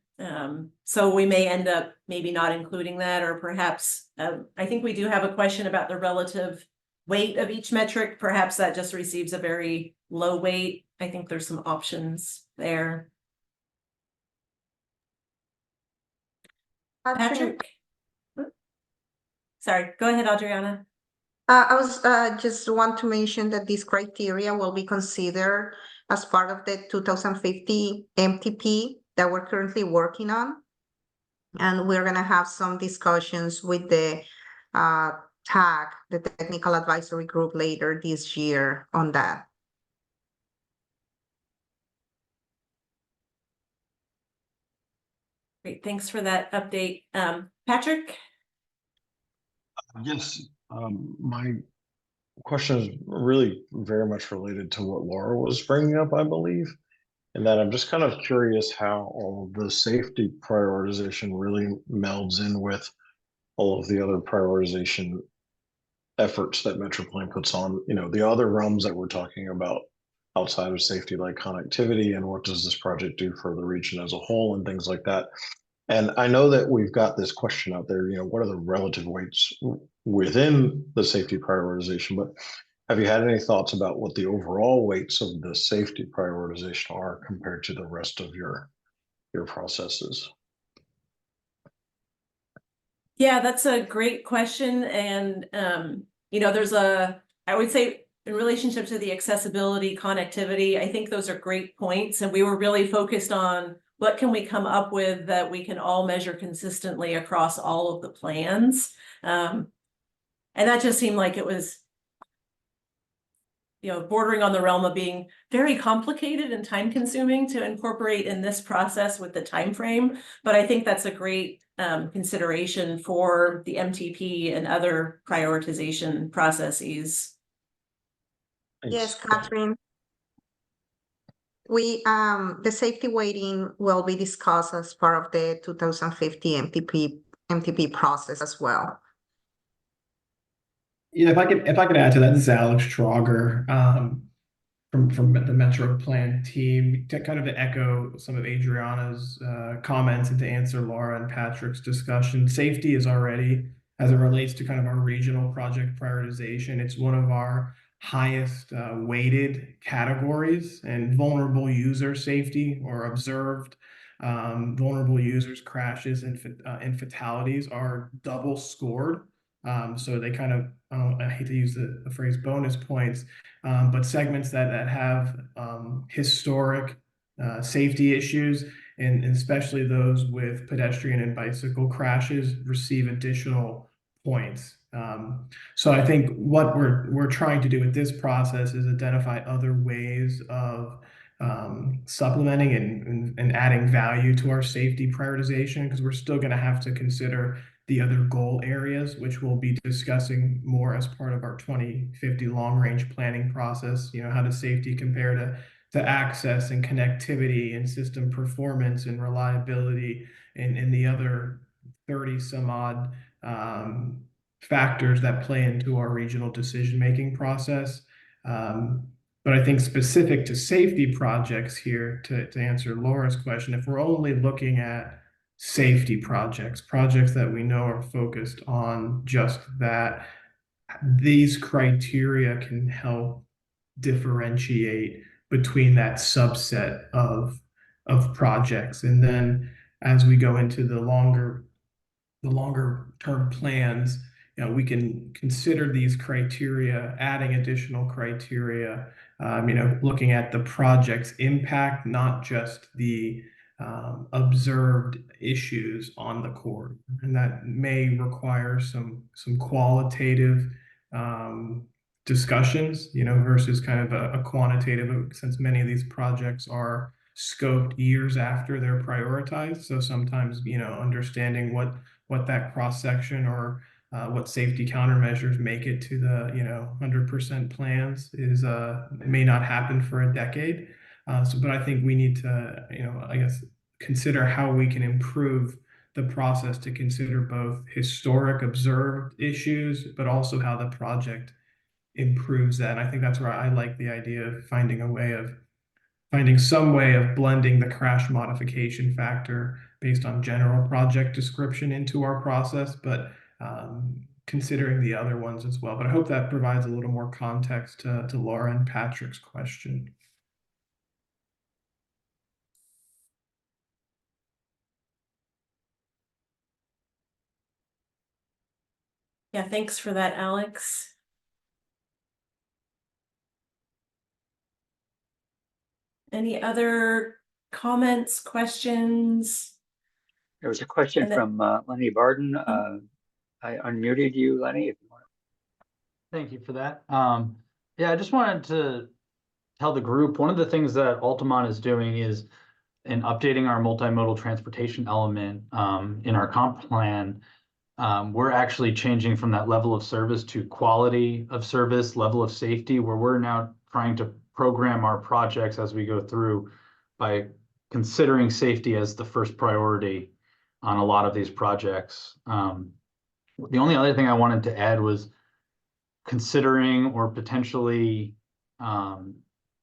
So we may end up maybe not including that, or perhaps I think we do have a question about the relative weight of each metric. Perhaps that just receives a very low weight. I think there's some options there. Patrick? Sorry, go ahead, Adriana. I was just want to mention that these criteria will be considered as part of the 2050 MTP that we're currently working on. And we're gonna have some discussions with the TAG, the Technical Advisory Group, later this year on that. Great, thanks for that update. Patrick? Yes, my question is really very much related to what Laura was bringing up, I believe. And that I'm just kind of curious how all of the safety prioritization really melds in with all of the other prioritization efforts that MetroPlan puts on, the other realms that we're talking about outside of safety, like connectivity, and what does this project do for the region as a whole and things like that. And I know that we've got this question out there, what are the relative weights within the safety prioritization, but have you had any thoughts about what the overall weights of the safety prioritization are compared to the rest of your processes? Yeah, that's a great question. And, I would say in relationship to the accessibility, connectivity, I think those are great points. And we were really focused on what can we come up with that we can all measure consistently across all of the plans. And that just seemed like it was, bordering on the realm of being very complicated and time consuming to incorporate in this process with the time frame. But I think that's a great consideration for the MTP and other prioritization processes. Yes, Thanks. Catherine. The safety weighting will be discussed as part of the 2050 MTP process as well. Yeah, if I could add to that, this is Alex Trauger, from the Metro Plan team, to kind of echo some of Adriana's comments and to answer Laura and Patrick's discussion. Safety is already, as it relates to kind of our regional project prioritization, it's one of our highest weighted categories, and vulnerable user safety or observed vulnerable users crashes and fatalities are double scored. So they kind of, I hate to use the phrase bonus points, but segments that have historic safety issues, and especially those with pedestrian and bicycle crashes, receive additional points. So I think what we're trying to do with this process is identify other ways of supplementing and adding value to our safety prioritization, because we're still going to have to consider the other goal areas, which we'll be discussing more as part of our 2050 long-range planning process. How does safety compare to access and connectivity and system performance and reliability and the other 30 some odd factors that play into our regional decision-making process. But I think specific to safety projects here, to answer Laura's question, if we're only looking at safety projects that we know are focused on just that, these criteria can help differentiate between that subset of projects. And then as we go into the longer term plans, we can consider these criteria, adding additional criteria, looking at the project's impact, not just the observed issues on the corridor. And that may require some qualitative discussions, versus kind of a quantitative, since many of these projects are scoped years after they're prioritized. So sometimes, understanding what that cross section or what safety countermeasures make it to the 100% plans is may not happen for a decade. But I think we need to I guess consider how we can improve the process to consider both historic observed issues, but also how the project improves that. And I think that's where I like the idea of finding some way of blending the crash modification factor based on general project description into our process, but considering the other ones as well. But I hope that provides a little more context to Laura and Patrick's question. Yeah, thanks for that, Alex. Any other comments, questions? There was a question And then- from Lenny Barden. I unmuted you, Lenny, if you want. Thank you for that. Yeah, I just wanted to tell the group, one of the things that Altamont is doing is in updating our multimodal transportation element in our comp plan. We're actually changing from that level of service to quality of service, level of safety, where we're now trying to program our projects as we go through by considering safety as the first priority on a lot of these projects. The only other thing I wanted to add was considering or potentially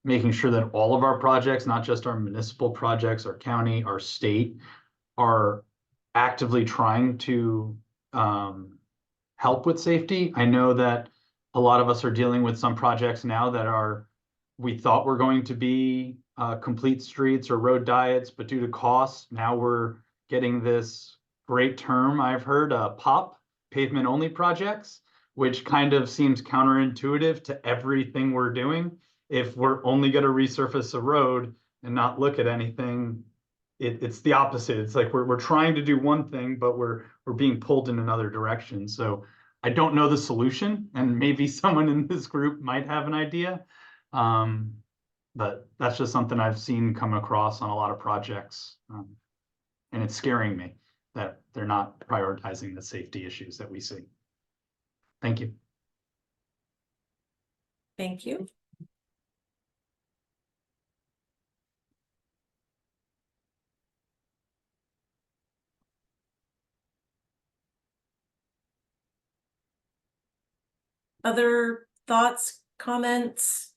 making sure that all of our projects, not just our municipal projects, our county, our state, are actively trying to help with safety. I know that a lot of us are dealing with some projects now that we thought were going to be complete streets or road diets, but due to costs, now we're getting this great term I've heard, POP, pavement only projects, which kind of seems counterintuitive to everything we're doing. If we're only going to resurface a road and not look at anything, it's the opposite. It's like we're trying to do one thing, but we're being pulled in another direction. So I don't know the solution, and maybe someone in this group might have an idea. But that's just something I've seen come across on a lot of projects. And it's scaring me that they're not prioritizing the safety issues that we see. Thank you. Thank you. Other thoughts, comments?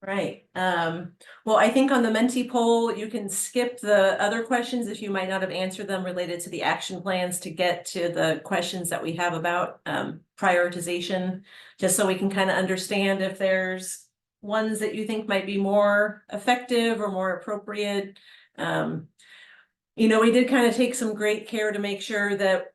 Right. Well, I think on the Menti poll, you can skip the other questions if you might not have answered them related to the action plans to get to the questions that we have about prioritization, just so we can kind of understand if there's ones that you think might be more effective or more appropriate. You know, we did kind of take some great care to make sure that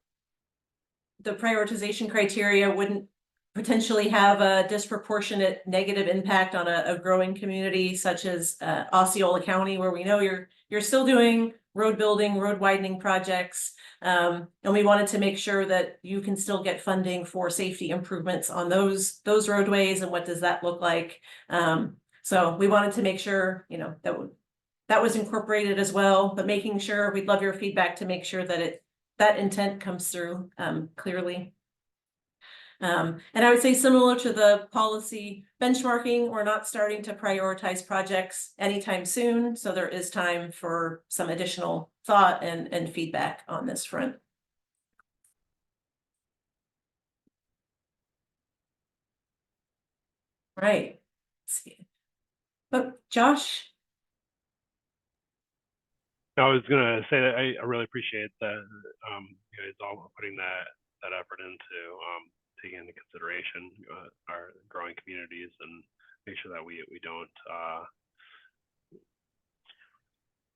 the prioritization criteria wouldn't potentially have a disproportionate negative impact on a growing community such as Osceola County, where we know you're still doing road building, road widening projects. And we wanted to make sure that you can still get funding for safety improvements on those roadways, and what does that look like? So we wanted to make sure, you know, that was incorporated as well, but making sure, we'd love your feedback to make sure that that intent comes through clearly. And I would say, similar to the policy benchmarking, we're not starting to prioritize projects anytime soon. So there is time for some additional thought and feedback on this front. Right. Let's see. But Josh? I was gonna say that I really appreciate that you guys all putting that effort into taking into consideration our growing communities, and make sure that we don't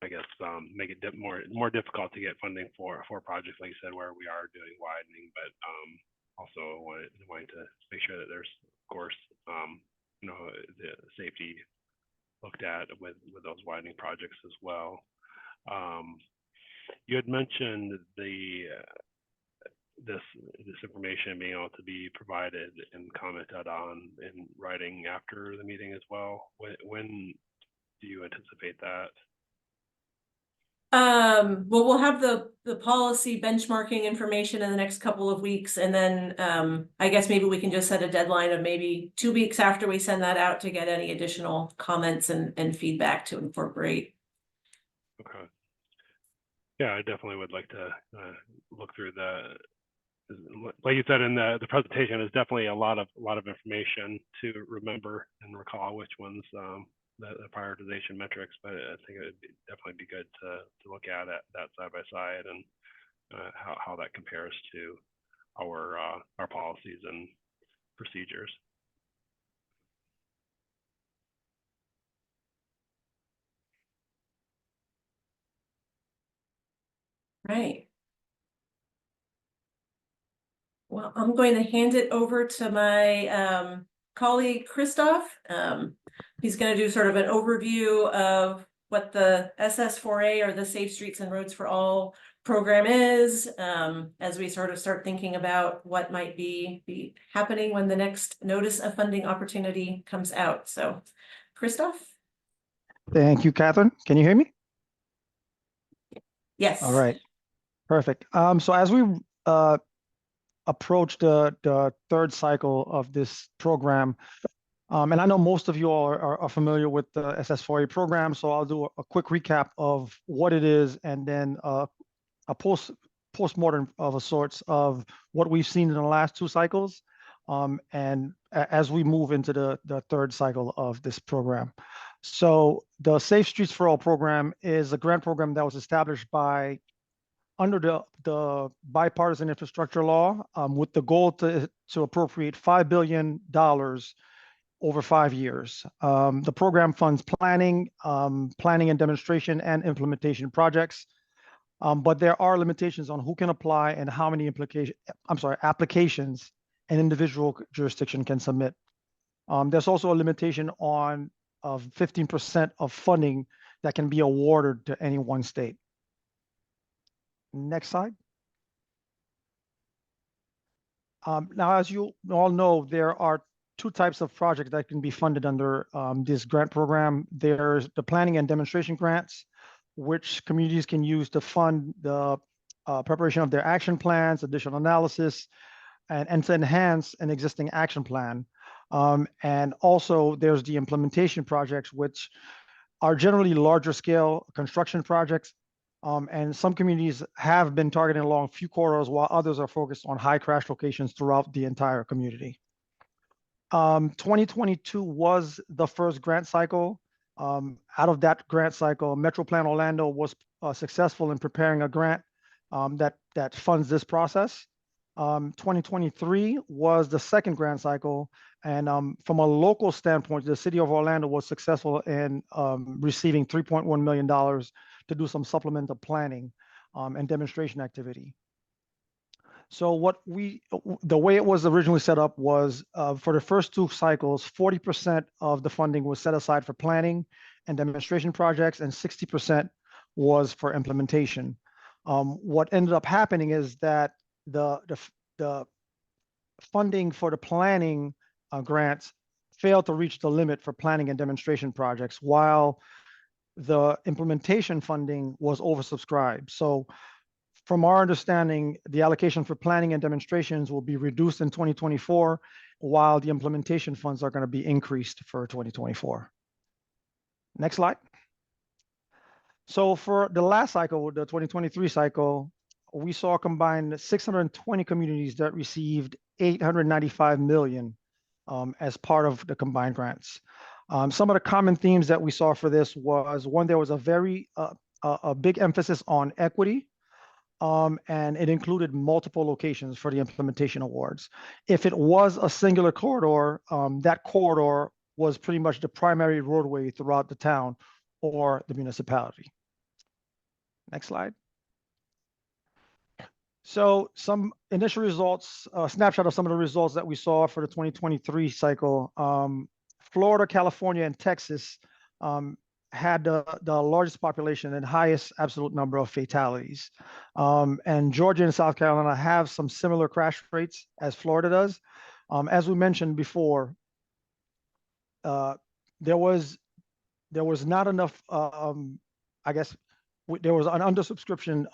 I guess make it more difficult to get funding for projects, like you said, where we are doing widening, but also wanting to make sure that there's, of course, you know, the safety looked at with those widening projects as well. You had mentioned this information being able to be provided and commented on in writing after the meeting as well. When do you anticipate that? Well, we'll have the policy benchmarking information in the next couple of weeks, and then I guess maybe we can just set a deadline of maybe 2 weeks after we send that out to get any additional comments and feedback to incorporate. Okay. Yeah, I definitely would like to look through the, like you said in the presentation, is definitely a lot of information to remember and recall which ones the prioritization metrics, but I think it would definitely be good to look at that side by side, and how that compares to our policies and procedures. Right. Well, I'm going to hand it over to my colleague, Christoph. He's going to do sort of an overview of what the SS4A, or the Safe Streets and Roads for All program is, as we sort of start thinking about what might be happening when the next notice of funding opportunity comes out. So, Christoph? Thank you, Catherine. Can you hear me? Yes. All right. Perfect. So as we approach the third cycle of this program, and I know most of you all are familiar with the SS4A program, so I'll do a quick recap of what it is, and then a postmortem of a sorts of what we've seen in the last 2 cycles, and as we move into the third cycle of this program. So the Safe Streets for All program is a grant program that was established under the bipartisan infrastructure law, with the goal to appropriate $5 billion over 5 years. The program funds planning, planning and demonstration and implementation projects. But there are limitations on who can apply and how many applications an individual jurisdiction can submit. There's also a limitation on 15% of funding that can be awarded to any one state. Next slide. Now, as you all know, there are two types of projects that can be funded under this grant program. There's the planning and demonstration grants, which communities can use to fund the preparation of their action plans, additional analysis, and to enhance an existing action plan. And also there's the implementation projects, which are generally larger scale construction projects. And some communities have been targeting along few corridors, while others are focused on high crash locations throughout the entire community. 2022 was the first grant cycle. Out of that grant cycle, Metro Plan Orlando was successful in preparing a grant that funds this process. 2023 was the second grant cycle, and from a local standpoint, the city of Orlando was successful in receiving $3.1 million to do some supplemental planning and demonstration activity. So the way it was originally set up was for the first two cycles, 40% of the funding was set aside for planning and demonstration projects, and 60% was for implementation. What ended up happening is that the funding for the planning grants failed to reach the limit for planning and demonstration projects, while the implementation funding was oversubscribed. So from our understanding, the allocation for planning and demonstrations will be reduced in 2024, while the implementation funds are going to be increased for 2024. Next slide. So for the last cycle, the 2023 cycle, we saw combined 620 communities that received $895 million as part of the combined grants. Some of the common themes that we saw for this was, one, there was a very big emphasis on equity, and it included multiple locations for the implementation awards. If it was a singular corridor, that corridor was pretty much the primary roadway throughout the town or the municipality. Next slide. So some initial results, a snapshot of some of the results that we saw for the 2023 cycle. Florida, California, and Texas had the largest population and highest absolute number of fatalities. And Georgia and South Carolina have some similar crash rates as Florida does. As we mentioned before, there was not enough, I guess, there was an undersubscription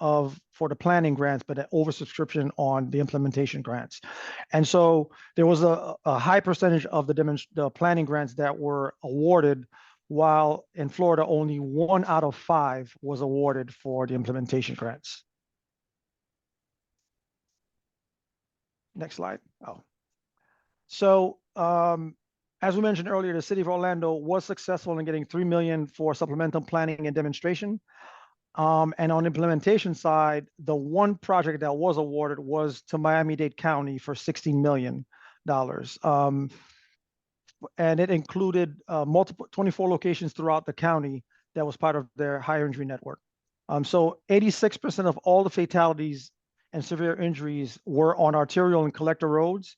for the planning grants, but an oversubscription on the implementation grants. And so there was a high percentage of the planning grants that were awarded, while in Florida, only 1 out of 5 was awarded for the implementation grants. Next slide. Oh. So as we mentioned earlier, the city of Orlando was successful in getting $3 million for supplemental planning and demonstration. And on the implementation side, the one project that was awarded was to Miami-Dade County for $16 million. And it included 24 locations throughout the county that was part of their higher injury network. So 86% of all the fatalities and severe injuries were on arterial and collector roads,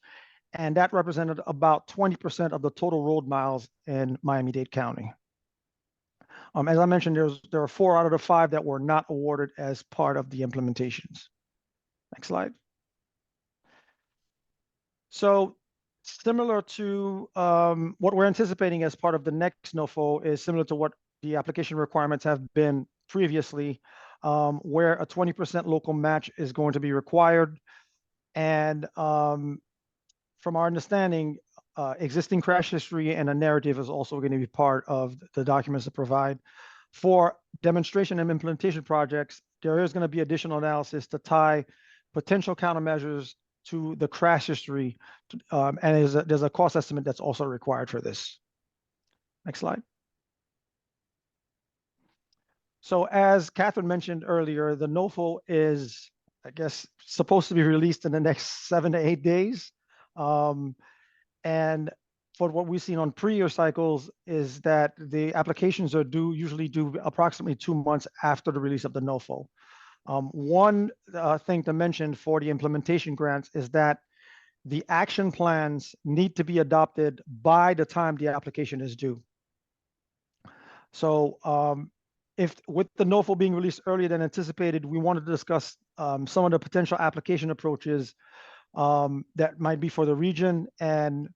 and that represented about 20% of the total road miles in Miami-Dade County. As I mentioned, there are 4 out of the 5 that were not awarded as part of the implementations. Next slide. So similar to what we're anticipating as part of the next NOFO is similar to what the application requirements have been previously, where a 20% local match is going to be required. And from our understanding, existing crash history and a narrative is also going to be part of the documents to provide. For demonstration and implementation projects, there is going to be additional analysis to tie potential countermeasures to the crash history, and there's a cost estimate that's also required for this. Next slide. So as Catherine mentioned earlier, the NOFO is, I guess, supposed to be released in the next 7 to 8 days. And for what we've seen on pre-year cycles is that the applications are usually due approximately 2 months after the release of the NOFO. One thing to mention for the implementation grants is that the action plans need to be adopted by the time the application is due. So if with the NOFO being released earlier than anticipated, we wanted to discuss some of the potential application approaches that might be for the region and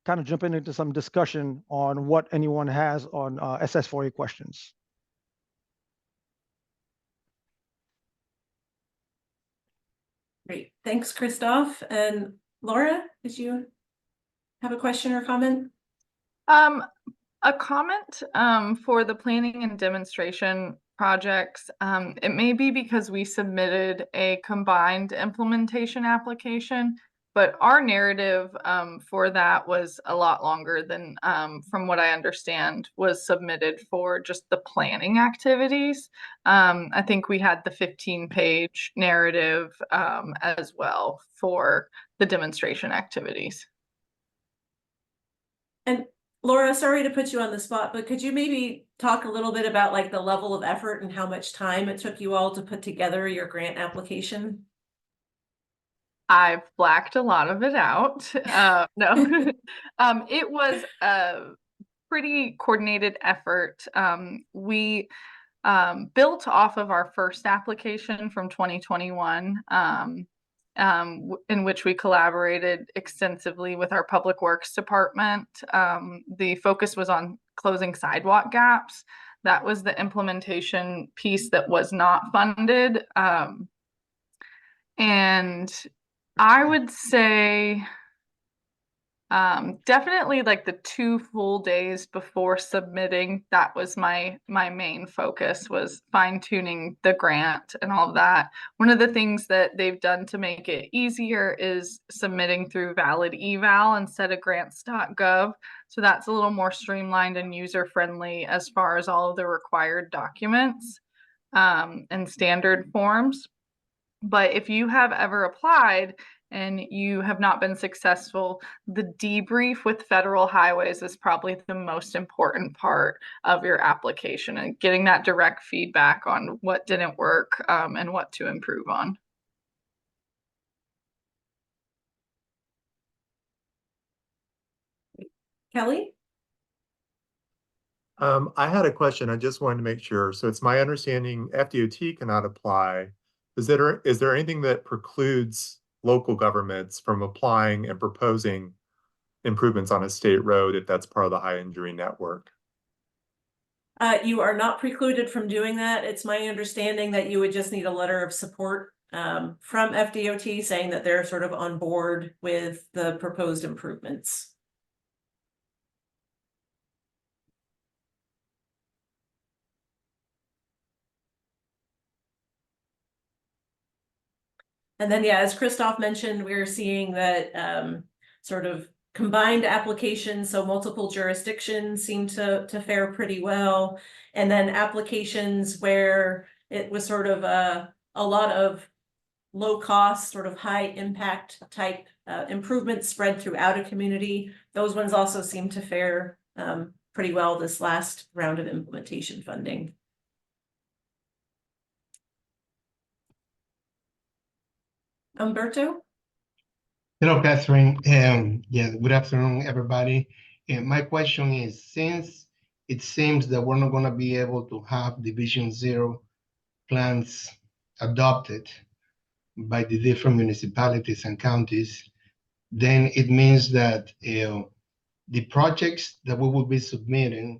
kind of jumping into some discussion on what anyone has on SS4A questions. Great, thanks, Christoph. And Laura, did you have a question or comment? A comment for the planning and demonstration projects. It may be because we submitted a combined implementation application, but our narrative for that was a lot longer than, from what I understand, was submitted for just the planning activities. I think we had the 15-page narrative as well for the demonstration activities. And Laura, sorry to put you on the spot, but could you maybe talk a little bit about like the level of effort and how much time it took you all to put together your grant application? I've blacked a lot of it out. No, it was a pretty coordinated effort. We built off of our first application from 2021. In which we collaborated extensively with our Public Works Department. The focus was on closing sidewalk gaps. That was the implementation piece that was not funded. And I would say definitely like the 2 full days before submitting, that was my main focus, was fine-tuning the grant and all of that. One of the things that they've done to make it easier is submitting through Valid Eval instead of grants.gov. So that's a little more streamlined and user-friendly as far as all of the required documents and standard forms. But if you have ever applied and you have not been successful, the debrief with Federal Highways is probably the most important part of your application, and getting that direct feedback on what didn't work and what to improve on. Kelly? I had a question. I just wanted to make sure. So it's my understanding FDOT cannot apply. Is there anything that precludes local governments from applying and proposing improvements on a state road if that's part of the high injury network? You are not precluded from doing that. It's my understanding that you would just need a letter of support from FDOT saying that they're sort of on board with the proposed improvements. And then, yeah, as Christoph mentioned, we're seeing that sort of combined applications, so multiple jurisdictions seem to fare pretty well. And then applications where it was sort of a lot of low cost, sort of high impact type improvements spread throughout a community. Those ones also seem to fare pretty well this last round of implementation funding. Umberto? Hello, Catherine. Yeah, good afternoon, everybody. My question is, since it seems that we're not going to be able to have Division 0 plans adopted by the different municipalities and counties, then it means that the projects that we will be submitting,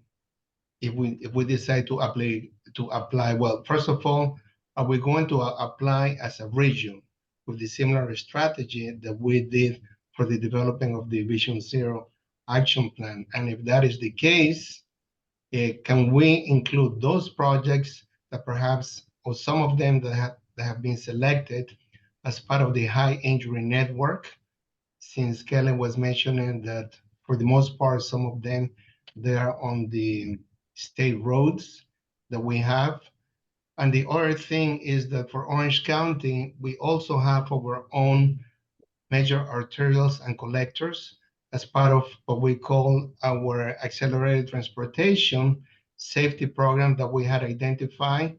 if we decide to apply, well, first of all, are we going to apply as a region with the similar strategy that we did for the developing of the Division 0 action plan? And if that is the case, can we include those projects that perhaps, or some of them that have been selected as part of the high injury network? Since Kelly was mentioning that for the most part, some of them, they are on the state roads that we have. And the other thing is that for Orange County, we also have our own major arterials and collectors, as part of what we call our accelerated transportation safety program that we had identified.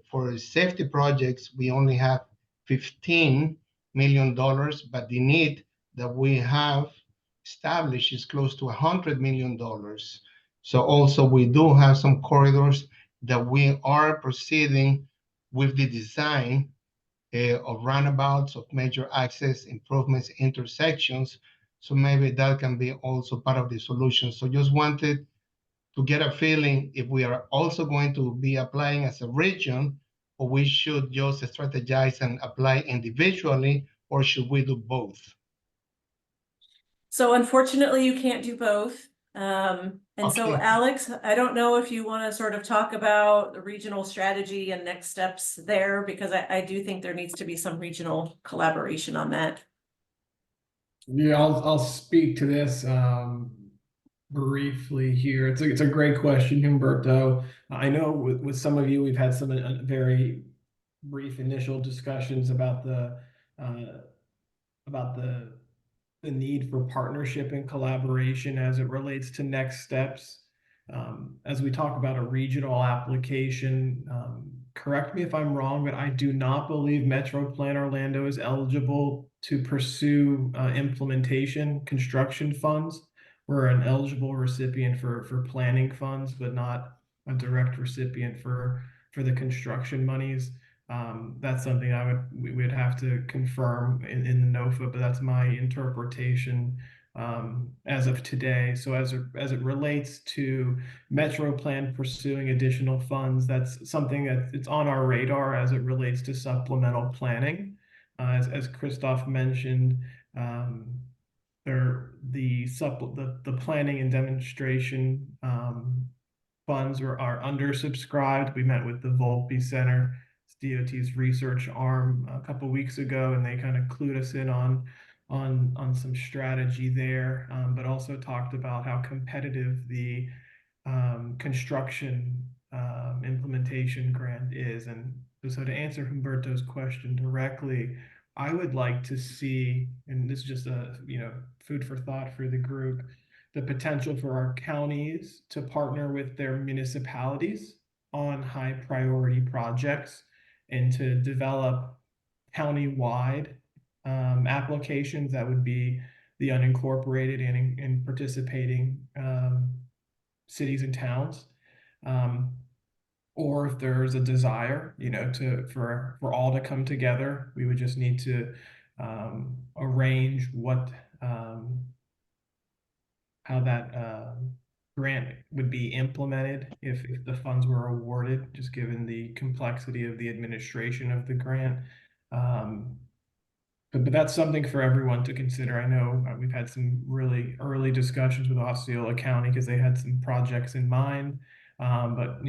For safety projects, we only have $15 million, but the need that we have established is close to $100 million. So also we do have some corridors that we are proceeding with the design of roundabouts, of major access improvements, intersections. So maybe that can be also part of the solution. So just wanted to get a feeling if we are also going to be applying as a region, or we should just strategize and apply individually, or should we do both? So unfortunately, you can't do both. And so Okay. Alex, I don't know if you want to sort of talk about the regional strategy and next steps there, because I do think there needs to be some regional collaboration on that. Yeah, I'll speak to this briefly here. It's a great question, Humberto. I know with some of you, we've had some very brief initial discussions about the need for partnership and collaboration as it relates to next steps. As we talk about a regional application, correct me if I'm wrong, but I do not believe Metro Plan Orlando is eligible to pursue implementation construction funds. We're an eligible recipient for planning funds, but not a direct recipient for the construction monies. That's something we would have to confirm in the NOFA, but that's my interpretation as of today. So as it relates to Metro Plan pursuing additional funds, that's something that it's on our radar as it relates to supplemental planning. As Christoph mentioned, the planning and demonstration funds are undersubscribed. We met with the Volpe Center, DOT's research arm, a couple weeks ago, and they kind of clued us in on some strategy there, but also talked about how competitive the construction implementation grant is. And so to answer Humberto's question directly, I would like to see, and this is just a food for thought for the group, the potential for our counties to partner with their municipalities on high priority projects and to develop county-wide applications that would be the unincorporated and participating cities and towns. Or if there's a desire, for all to come together, we would just need to arrange how that grant would be implemented if the funds were awarded, just given the complexity of the administration of the grant. But that's something for everyone to consider. I know we've had some really early discussions with Osceola County because they had some projects in mind. But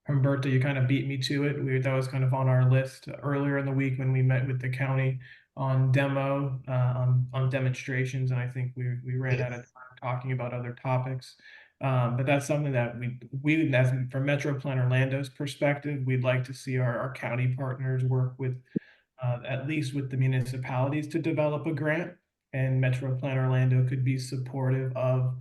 Humberto, you kind of beat me to it. That was kind of on our list earlier in the week when we met with the county on on demonstrations, and I think we ran out of time talking about other topics. But that's something that we as from Metro Plan Orlando's perspective, we'd like to see our county partners work with at least with the municipalities to develop a grant, and Metro Plan Orlando could be supportive of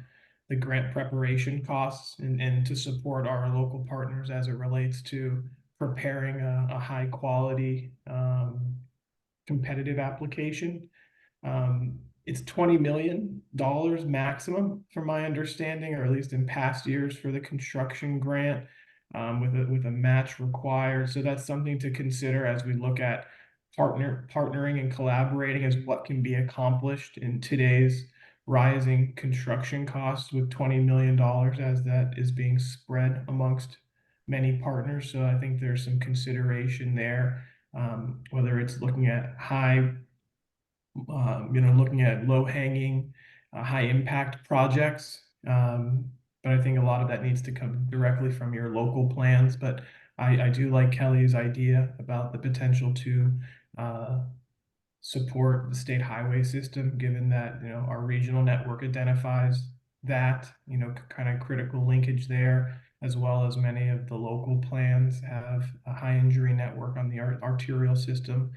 the grant preparation costs and to support our local partners as it relates to preparing a high quality competitive application. It's $20 million maximum from my understanding, or at least in past years for the construction grant, with a match required. So that's something to consider as we look at partnering and collaborating as what can be accomplished in today's rising construction costs with $20 million as that is being spread amongst many partners. So I think there's some consideration there, whether it's looking at looking at low-hanging, high-impact projects. But I think a lot of that needs to come directly from your local plans. But I do like Kelly's idea about the potential to support the state highway system, given that our regional network identifies that kind of critical linkage there, as well as many of the local plans have a high injury network on the arterial system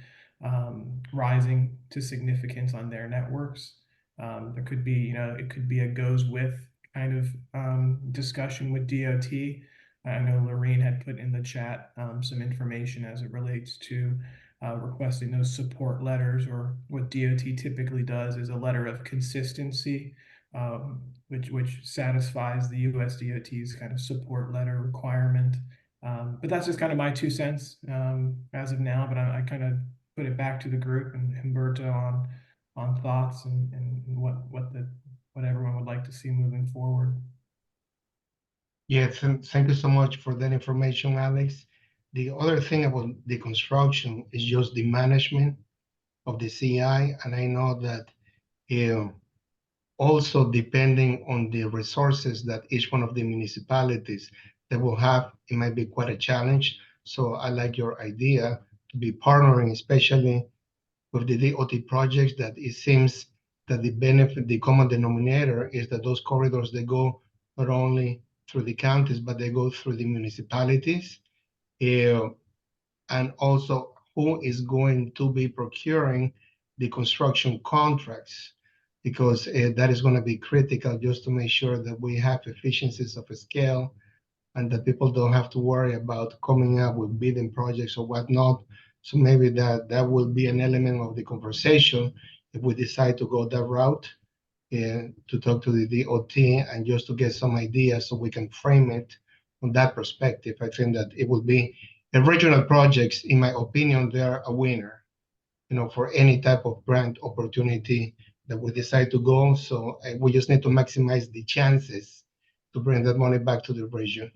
rising to significance on their networks. There could be, you know, it could be a goes with kind of discussion with DOT. I know Lorene had put in the chat some information as it relates to requesting those support letters, or what DOT typically does is a letter of consistency, which satisfies the US DOT's kind of support letter requirement. But that's just kind of my 2 cents as of now, but I kind of put it back to the group and Humberto on thoughts and what everyone would like to see moving forward. Yes, and thank you so much for that information, Alex. The other thing about the construction is just the management of the CI, and I know that also depending on the resources that each one of the municipalities that will have, it might be quite a challenge. So I like your idea to be partnering, especially with the DOT projects, that it seems that the benefit, the common denominator is that those corridors, they go not only through the counties, but they go through the municipalities. And also who is going to be procuring the construction contracts, because that is going to be critical just to make sure that we have efficiencies of a scale and that people don't have to worry about coming up with bidding projects or whatnot. So maybe that will be an element of the conversation if we decide to go that route, to talk to the DOT and just to get some ideas so we can frame it from that perspective. I think that it will be, the regional projects, in my opinion, they're a winner, you know, for any type of grant opportunity that we decide to go. So we just need to maximize the chances to bring that money back to the region.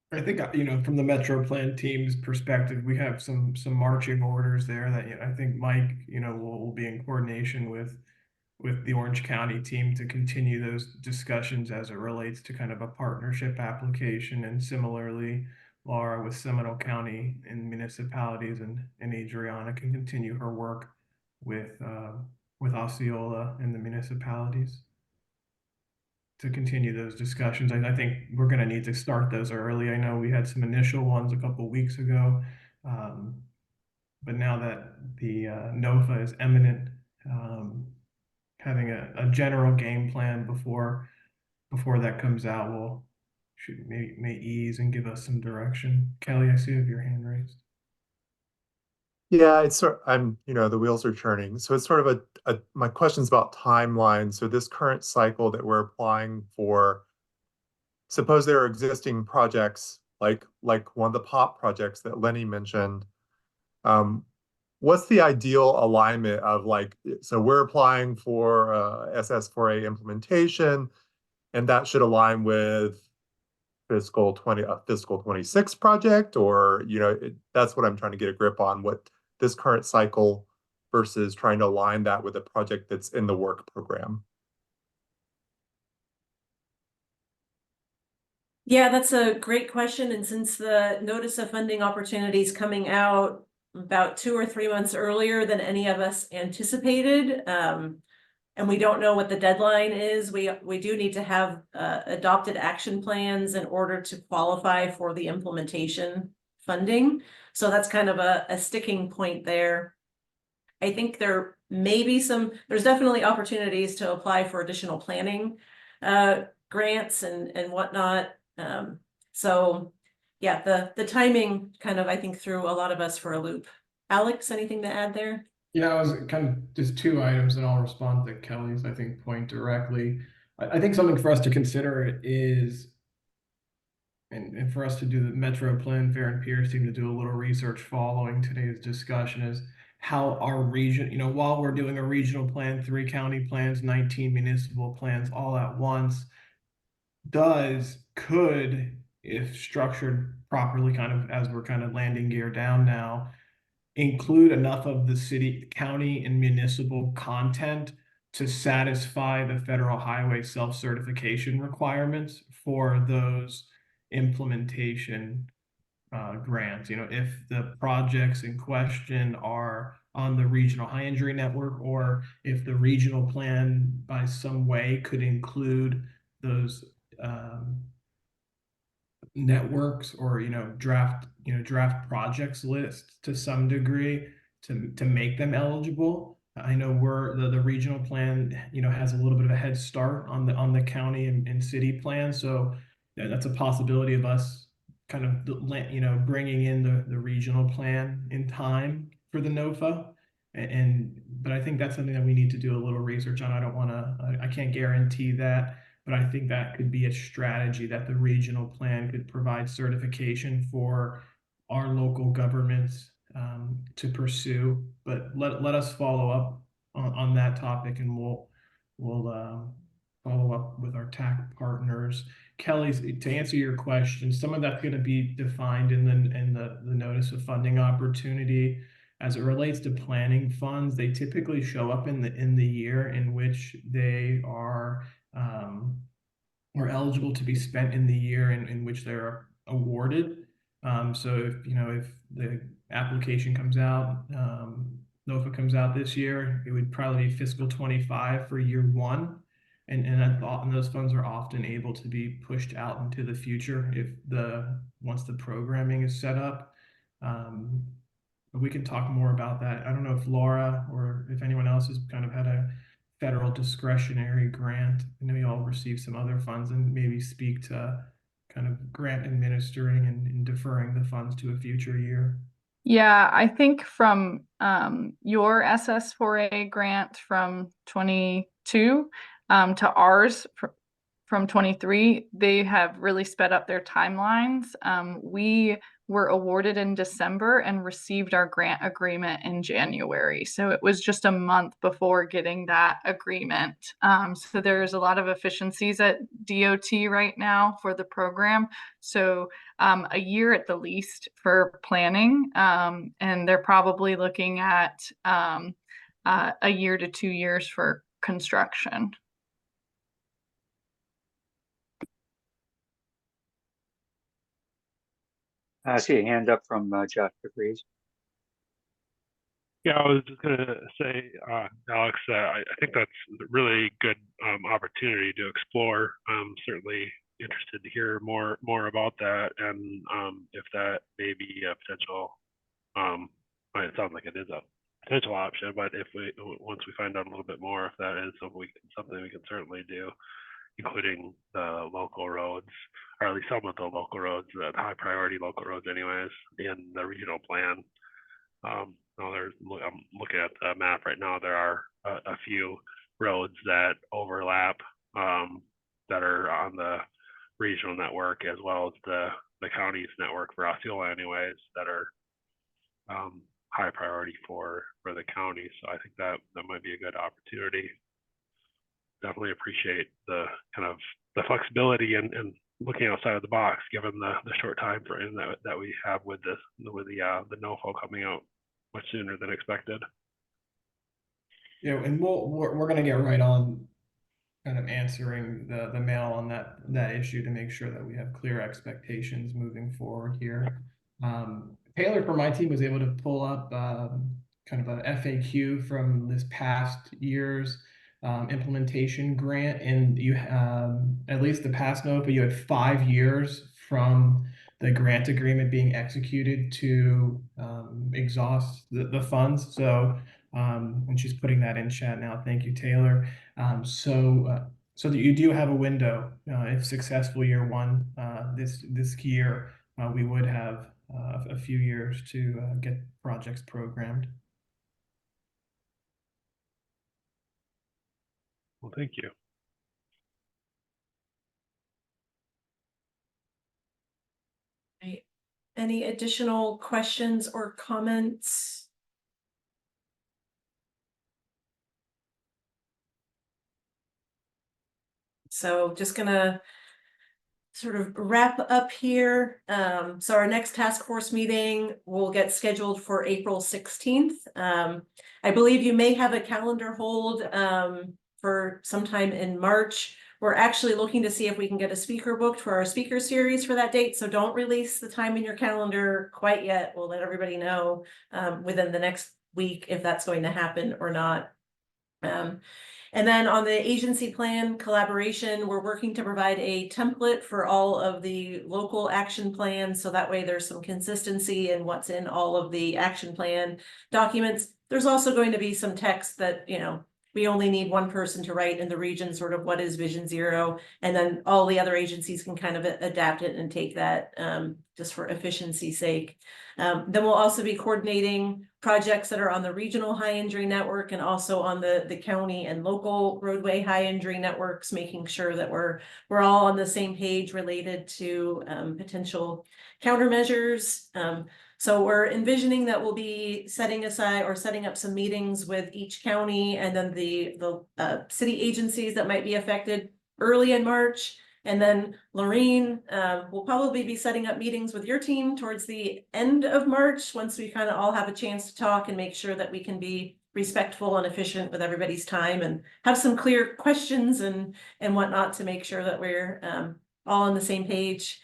I think, you know, from the Metro Plan team's perspective, we have some marching orders there that, you know, I think Mike, you know, will be in coordination with the Orange County team to continue those discussions as it relates to kind of a partnership application. And similarly, Laura with Seminole County and municipalities, and Adriana can continue her work with Osceola and the municipalities to continue those discussions. I think we're going to need to start those early. I know we had some initial ones a couple of weeks ago, but now that the NOFA is imminent, having a general game plan before that comes out may ease and give us some direction. Kelly, I see you have your hand raised. Yeah, it's I'm, you know, the wheels are turning. So it's sort of my question's about timeline. So this current cycle that we're applying for, suppose there are existing projects like one of the POP projects that Lenny mentioned. What's the ideal alignment of, like, so we're applying for SS4A implementation, and that should align with fiscal 26 project, or, you know, that's what I'm trying to get a grip on, what this current cycle versus trying to align that with a project that's in the work program. Yeah, that's a great question. And since the notice of funding opportunities coming out about 2 or 3 months earlier than any of us anticipated, and we don't know what the deadline is, we do need to have adopted action plans in order to qualify for the implementation funding. So that's kind of a sticking point there. I think there may be there's definitely opportunities to apply for additional planning grants and whatnot. So yeah, the timing kind of, I think, threw a lot of us for a loop. Alex, anything to add there? Yeah, I was kind of just 2 items, and I'll respond to Kelly's, I think, point directly. I think something for us to consider is, and for us to do the Metro Plan, Fair and Pierce team to do a little research following today's discussion, is how our region, you know, while we're doing a regional plan, 3 county plans, 19 municipal plans all at once, could, if structured properly, kind of as we're kind of landing gear down now, include enough of the city, county, and municipal content to satisfy the federal highway self-certification requirements for those implementation grant. If the projects in question are on the regional high injury network, or if the regional plan by some way could include those networks, or draft projects list to some degree to make them eligible. I know the regional plan has a little bit of a head start on the county and city plan, so that's a possibility of us kind of bringing in the regional plan in time for the NOFA. But I think that's something that we need to do a little research on. I can't guarantee that, but I think that could be a strategy that the regional plan could provide certification for our local governments to pursue. But let us follow up on that topic, and we'll follow up with our TAC partners. Kelly, to answer your question, some of that's going to be defined in the notice of funding opportunity. As it relates to planning funds, they typically show up in the year in which they are eligible to be spent in the year in which they're awarded. So if the application comes out, NOFA comes out this year, it would probably be fiscal 25 for year one. And those funds are often able to be pushed out into the future once the programming is set up. But we can talk more about that. I don't know if Laura or if anyone else has kind of had a federal discretionary grant. I know you all received some other funds, and maybe speak to kind of grant administering and deferring the funds to a future year. Yeah, I think from your SS4A grant from 22 to ours from 23, they have really sped up their timelines. We were awarded in December and received our grant agreement in January. So it was just a month before getting that agreement. So there's a lot of efficiencies at DOT right now for the program. So a year at the least for planning. And they're probably looking at a year to 2 years for construction. I see a hand up from Josh DeVries. Yeah, I was just gonna say, Alex, I think that's a really good opportunity to explore. Certainly interested to hear more about that, and if that may be a potential. It sounds like it is a potential option, but once we find out a little bit more, if that is something we can certainly do, including the local roads, or at least some of the local roads, the high priority local roads anyways, in the regional plan. I'm looking at the map right now. There are a few roads that overlap that are on the regional network, as well as the county's network for Osceola anyways, that are high priority for the county. So I think that might be a good opportunity. Definitely appreciate the kind of the flexibility and looking outside of the box, given the short time frame that we have with the NOFA coming out much sooner than expected. And we're going to get right on kind of answering the mail on that issue to make sure that we have clear expectations moving forward here. Taylor from my team was able to pull up kind of an FAQ from this past year's implementation grant, and you at least the past NOFA, you had 5 years from the grant agreement being executed to exhaust the funds. So and she's putting that in chat now. Thank you, Taylor. So that you do have a window. If successful year one this year, we would have a few years to get projects programmed. Well, thank you. Right. Any additional questions or comments? So just gonna sort of wrap up here. So our next task force meeting will get scheduled for April 16th. I believe you may have a calendar hold for sometime in March. We're actually looking to see if we can get a speaker booked for our speaker series for that date. So don't release the time in your calendar quite yet. We'll let everybody know within the next week if that's going to happen or not. And then on the agency plan collaboration, we're working to provide a template for all of the local action plans. So that way there's some consistency in what's in all of the action plan documents. There's also going to be some text that, you know, we only need one person to write in the region, sort of what is Vision Zero, and then all the other agencies can kind of adapt it and take that just for efficiency's sake. Then we'll also be coordinating projects that are on the regional high injury network and also on the county and local roadway high injury networks, making sure that we're all on the same page related to potential countermeasures. So we're envisioning that we'll be setting aside or setting up some meetings with each county and then the city agencies that might be affected early in March. And then Lorene will probably be setting up meetings with your team towards the end of March, once we kind of all have a chance to talk and make sure that we can be respectful and efficient with everybody's time and have some clear questions and whatnot to make sure that we're all on the same page.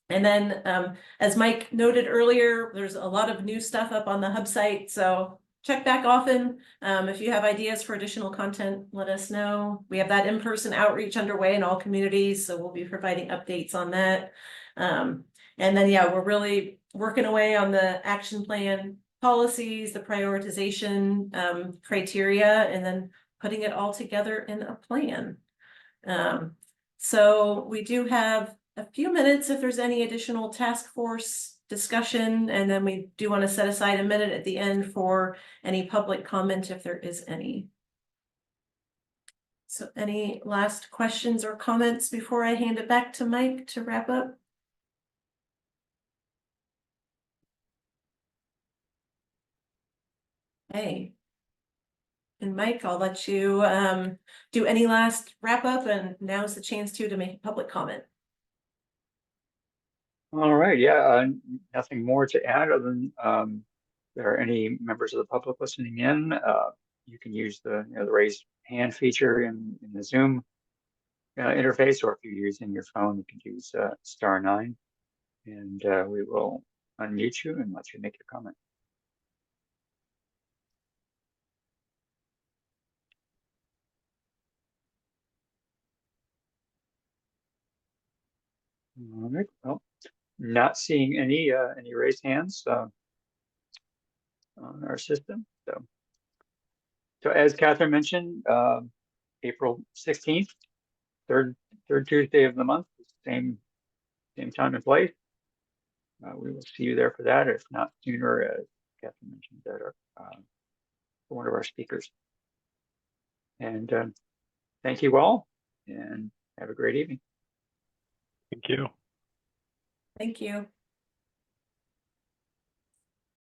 And then, as Mike noted earlier, there's a lot of new stuff up on the hub site, so check back often. If you have ideas for additional content, let us know. We have that in-person outreach underway in all communities, so we'll be providing updates on that. And then, yeah, we're really working away on the action plan policies, the prioritization criteria, and then putting it all together in a plan. So we do have a few minutes if there's any additional task force discussion, and then we do want to set aside a minute at the end for any public comment if there is any. So any last questions or comments before I hand it back to Mike to wrap up? Hey. And Mike, I'll let you do any last wrap up, and now's the chance to make a public comment. All right, yeah, nothing more to add other than there are any members of the public listening in, you can use the the raise hand feature in the Zoom interface, or if you're using your phone, you can use *9, and we will unmute you and let you make your comment. All right, well, not seeing any raised hands on our system. So as Catherine mentioned, April 16th, third Tuesday of the month, same time and place. We will see you there for that, if not sooner, as Catherine mentioned, that are for one of our speakers. And thank you all, and have a great evening. Thank you. Thank you.